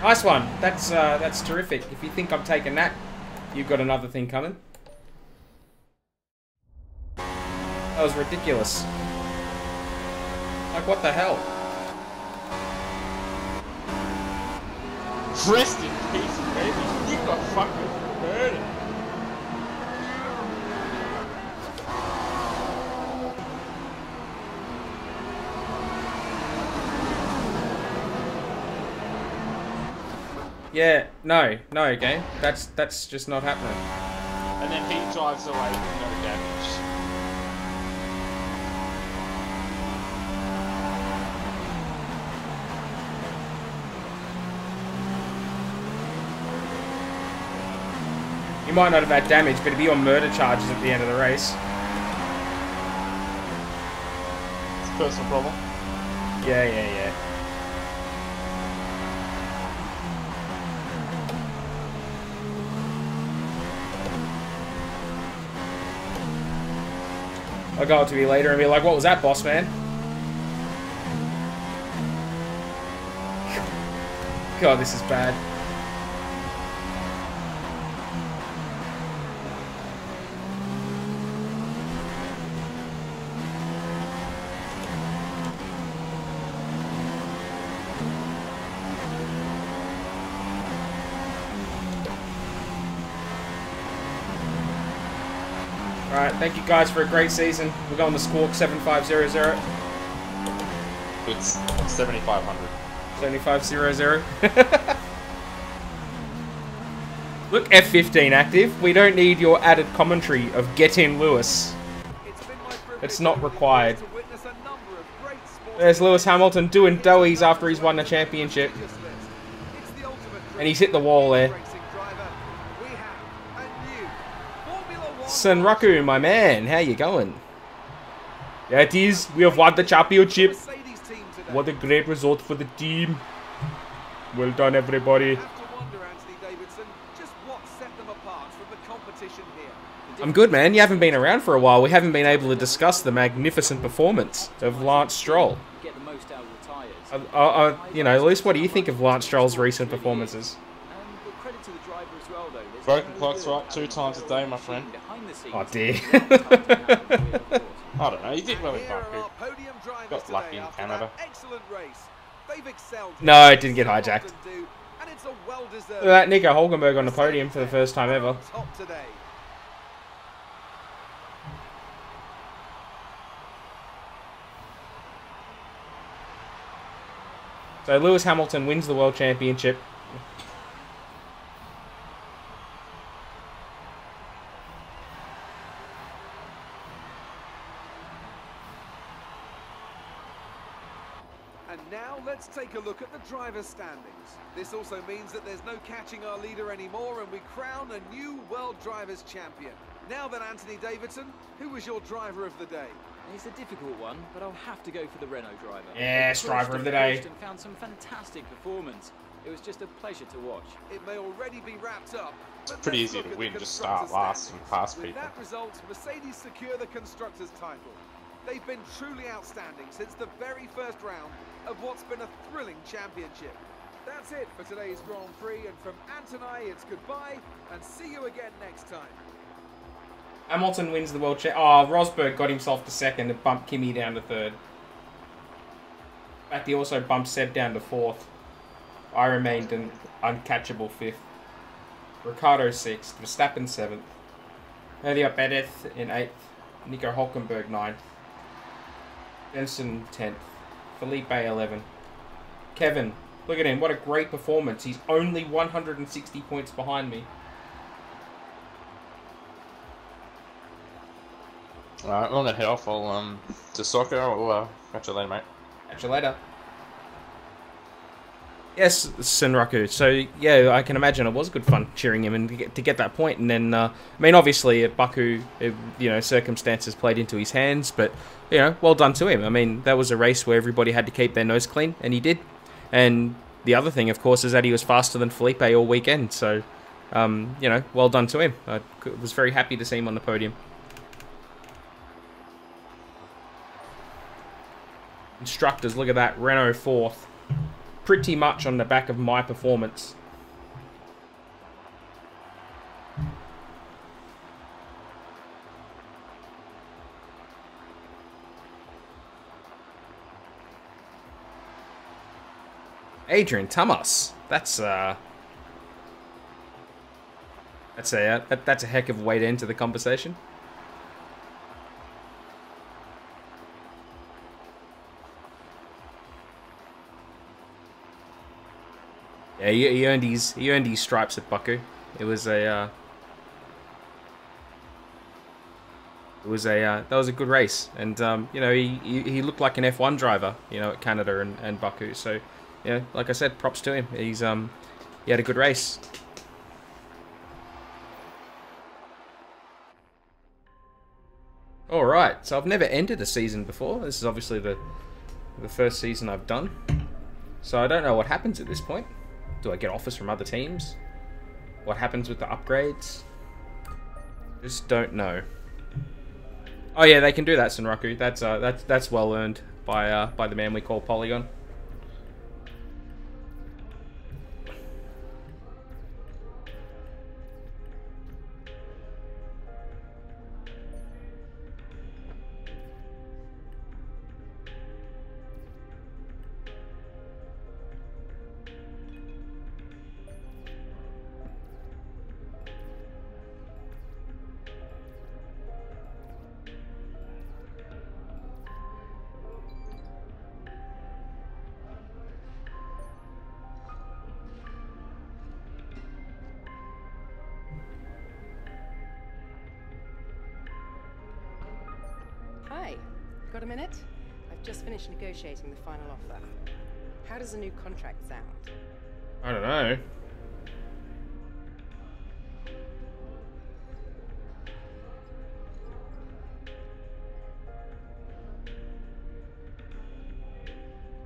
Nice one. That's terrific. If you think I'm taking that, you've got another thing coming. That was ridiculous. Like, what the hell? Rest in peace, baby. You got fucking murdered. Yeah, no, game. That's just not happening. And then he drives away with no damage. You might not have had damage, but it'd be on murder charges at the end of the race. It's a personal problem. Yeah. I'll go up to you later and be like, what was that, boss man? God, this is bad. Alright, thank you guys for a great season. We're going to Squawk 7500. It's 7500. 7500. Look, F15 active. We don't need your added commentary of Get In Lewis. It's not required. There's Lewis Hamilton doing doughies after he's won the championship. And he's hit the wall there. Senraku, my man, how you going? Yeah, it is. We have won the championship. What a great result for the team. Well done, everybody. I'm good, man. You haven't been around for a while. We haven't been able to discuss the magnificent performance of Lance Stroll. You know, at least what do you think of Lance Stroll's recent performances? Broken clocks are up 2 times a day, my friend. Oh dear. I don't know, he did well in Baku. Got lucky in Canada. No, it didn't get hijacked. Look at that, Nico Hulkenberg on the podium for the first time ever. So Lewis Hamilton wins the World Championship. And now let's take a look at the driver's standings. This also means that there's no catching our leader anymore, and we crown a new World Drivers' Champion. Now then, Anthony Davidson, who was your driver of the day? It's a difficult one, but I'll have to go for the Renault driver. Yes, driver of the day. And found some fantastic performance. It was just a pleasure to watch. It may already be wrapped up. It's pretty easy to win, just start last and pass people. With that result, Mercedes secure the Constructors' title. They've been truly outstanding since the very first round of what's been a thrilling championship. That's it for today's Grand Prix, and from Ant and I, it's goodbye, and see you again next time. Hamilton wins the World Championship. Oh, Rosberg got himself to second and bumped Kimi down to third. In fact, he also bumped Seb down to fourth. I remained an uncatchable fifth. Ricciardo sixth. Verstappen seventh. Earlier Perez in eighth. Nico Hulkenberg ninth. Jensen 10th. Felipe 11. Kevin, look at him. What a great performance. He's only 160 points behind me. Alright, well, I'm gonna head off. I'll, to soccer. I'll catch you later, mate. Catch you later. Yes, Senraku. So, yeah, I can imagine it was good fun cheering him and to get that point. And then, I mean, obviously at Baku, circumstances played into his hands, but, well done to him. I mean, that was a race where everybody had to keep their nose clean, and he did. And the other thing, of course, is that he was faster than Felipe all weekend. So, well done to him. I was very happy to see him on the podium. Instructors, look at that. Renault 4th. Pretty much on the back of my performance. Adrian Thomas. That's a heck of a way to enter the conversation. Yeah, he earned his stripes at Baku. It was a that was a good race, and he looked like an F1 driver, at Canada and Baku. So, like I said, props to him. He had a good race. All right, so I've never entered a season before. This is obviously the first season I've done, so I don't know what happens at this point. Do I get offers from other teams? What happens with the upgrades? Just don't know. Oh yeah, they can do that, Senraku. That's well earned by the man we call Polygon. Hi, got a minute? I've just finished negotiating the final offer. How does a new contract sound? I don't know.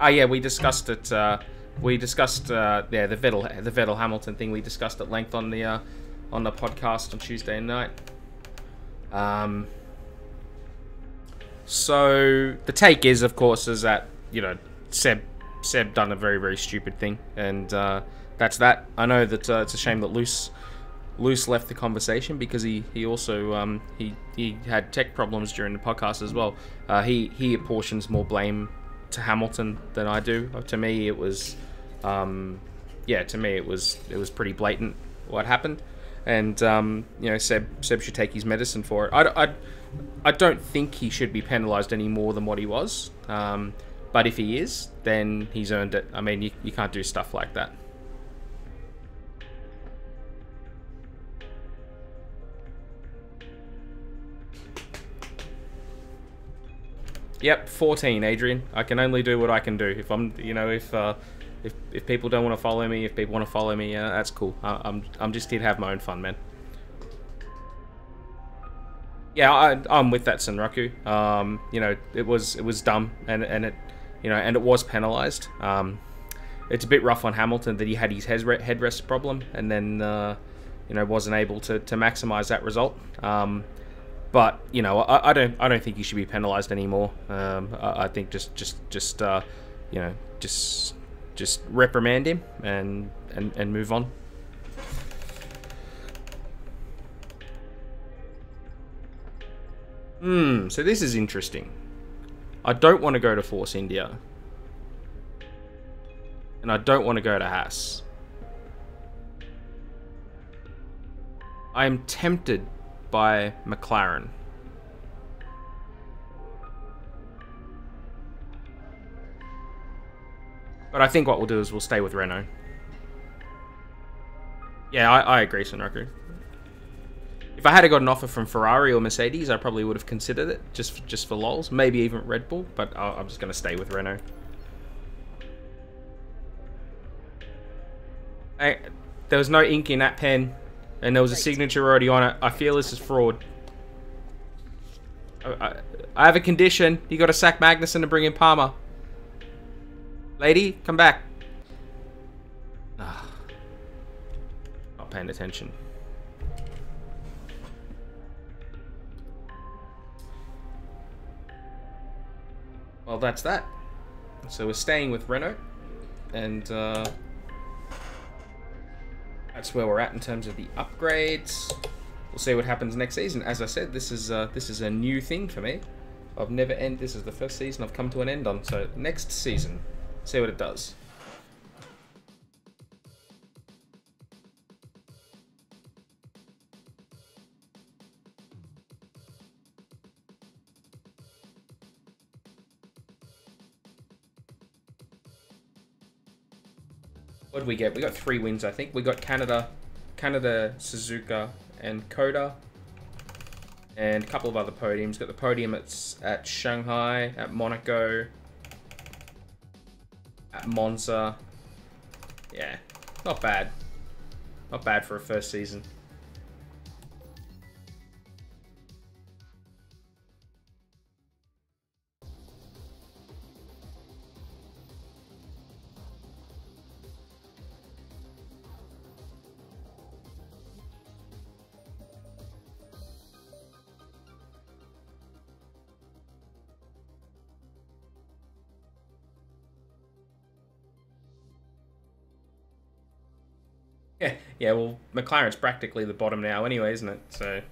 Oh yeah, we discussed it. The Vettel Hamilton thing. We discussed at length on the podcast on Tuesday night. So the take is, of course, is that Seb done a very, very stupid thing, and that's that. I know that it's a shame that Luce left the conversation because he also he had tech problems during the podcast as well. He apportions more blame to Hamilton than I do. To me, it was it was pretty blatant what happened, and Seb should take his medicine for it. I don't think he should be penalised any more than what he was. But if he is, then he's earned it. I mean, you can't do stuff like that. Yep, 14, Adrian. I can only do what I can do. If I'm, if people don't want to follow me, if people want to follow me, that's cool. I'm just here to have my own fun, man. Yeah, I'm with that, Senraku. It was dumb, and it was penalised. It's a bit rough on Hamilton that he had his headrest problem, and then wasn't able to maximise that result. But I don't think he should be penalised anymore. I think just reprimand him and move on. So this is interesting. I don't want to go to Force India. And I don't want to go to Haas. I am tempted by McLaren. But I think what we'll do is we'll stay with Renault. Yeah, I agree, Sunroku. If I had got an offer from Ferrari or Mercedes, I probably would have considered it, just for lols. Maybe even Red Bull, but I'm just going to stay with Renault. There was no ink in that pen, and there was a signature already on it. I feel this is fraud. I have a condition. You got to sack Magnussen to bring in Palmer. Lady, come back. Not paying attention. Well, that's that. So we're staying with Renault, and that's where we're at in terms of the upgrades. We'll see what happens next season. As I said, this is a new thing for me. This is the first season I've come to an end on. So next season, see what it does. What did we get? We got 3 wins, I think. We got Canada, Suzuka, and Coda. And a couple of other podiums. Got the podium at Shanghai, at Monaco, at Monza. Yeah, not bad. Not bad for a first season. Yeah, well, McLaren's practically the bottom now anyway, isn't it? So...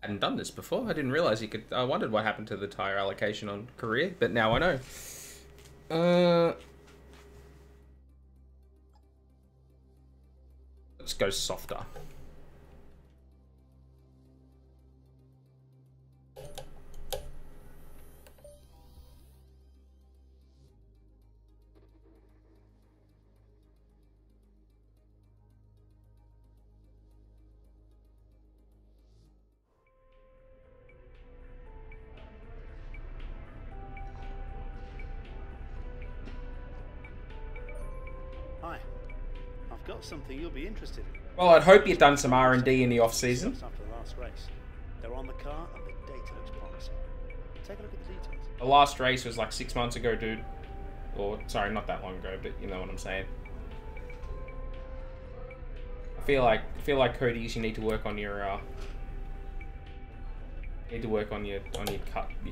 I hadn't done this before. I didn't realize you could... I wondered what happened to the tyre allocation on career, but now I know. Let's go softer. Hi, I've got something you'll be interested in. Well, I'd hope you've done some R&D in the off-season. After the last race, they're on the car and the data looks promising. Take a look at the details. The last race was like 6 months ago, dude. Or, sorry, not that long ago, but you know what I'm saying. I feel like Cody's, you need to work on your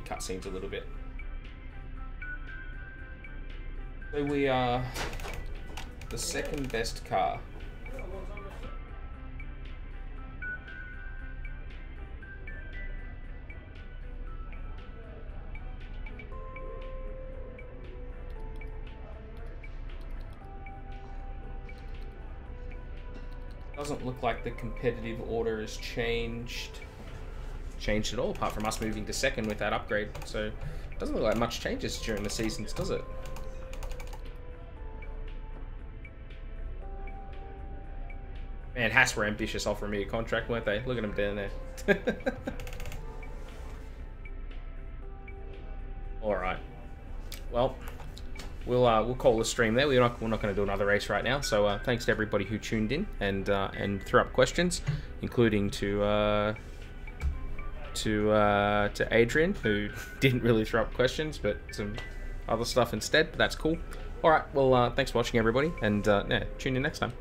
cut scenes a little bit. So we are the second best car. Doesn't look like the competitive order has changed at all, apart from us moving to second with that upgrade. So it doesn't look like much changes during the seasons, does it? Man, Haas were ambitious offering me a contract, weren't they? Look at them down there. All right. Well, we'll call the stream there. We're not going to do another race right now. So thanks to everybody who tuned in and threw up questions, including to Adrian, who didn't really throw up questions, but some other stuff instead. But that's cool. All right. Well, thanks for watching, everybody, and yeah, tune in next time.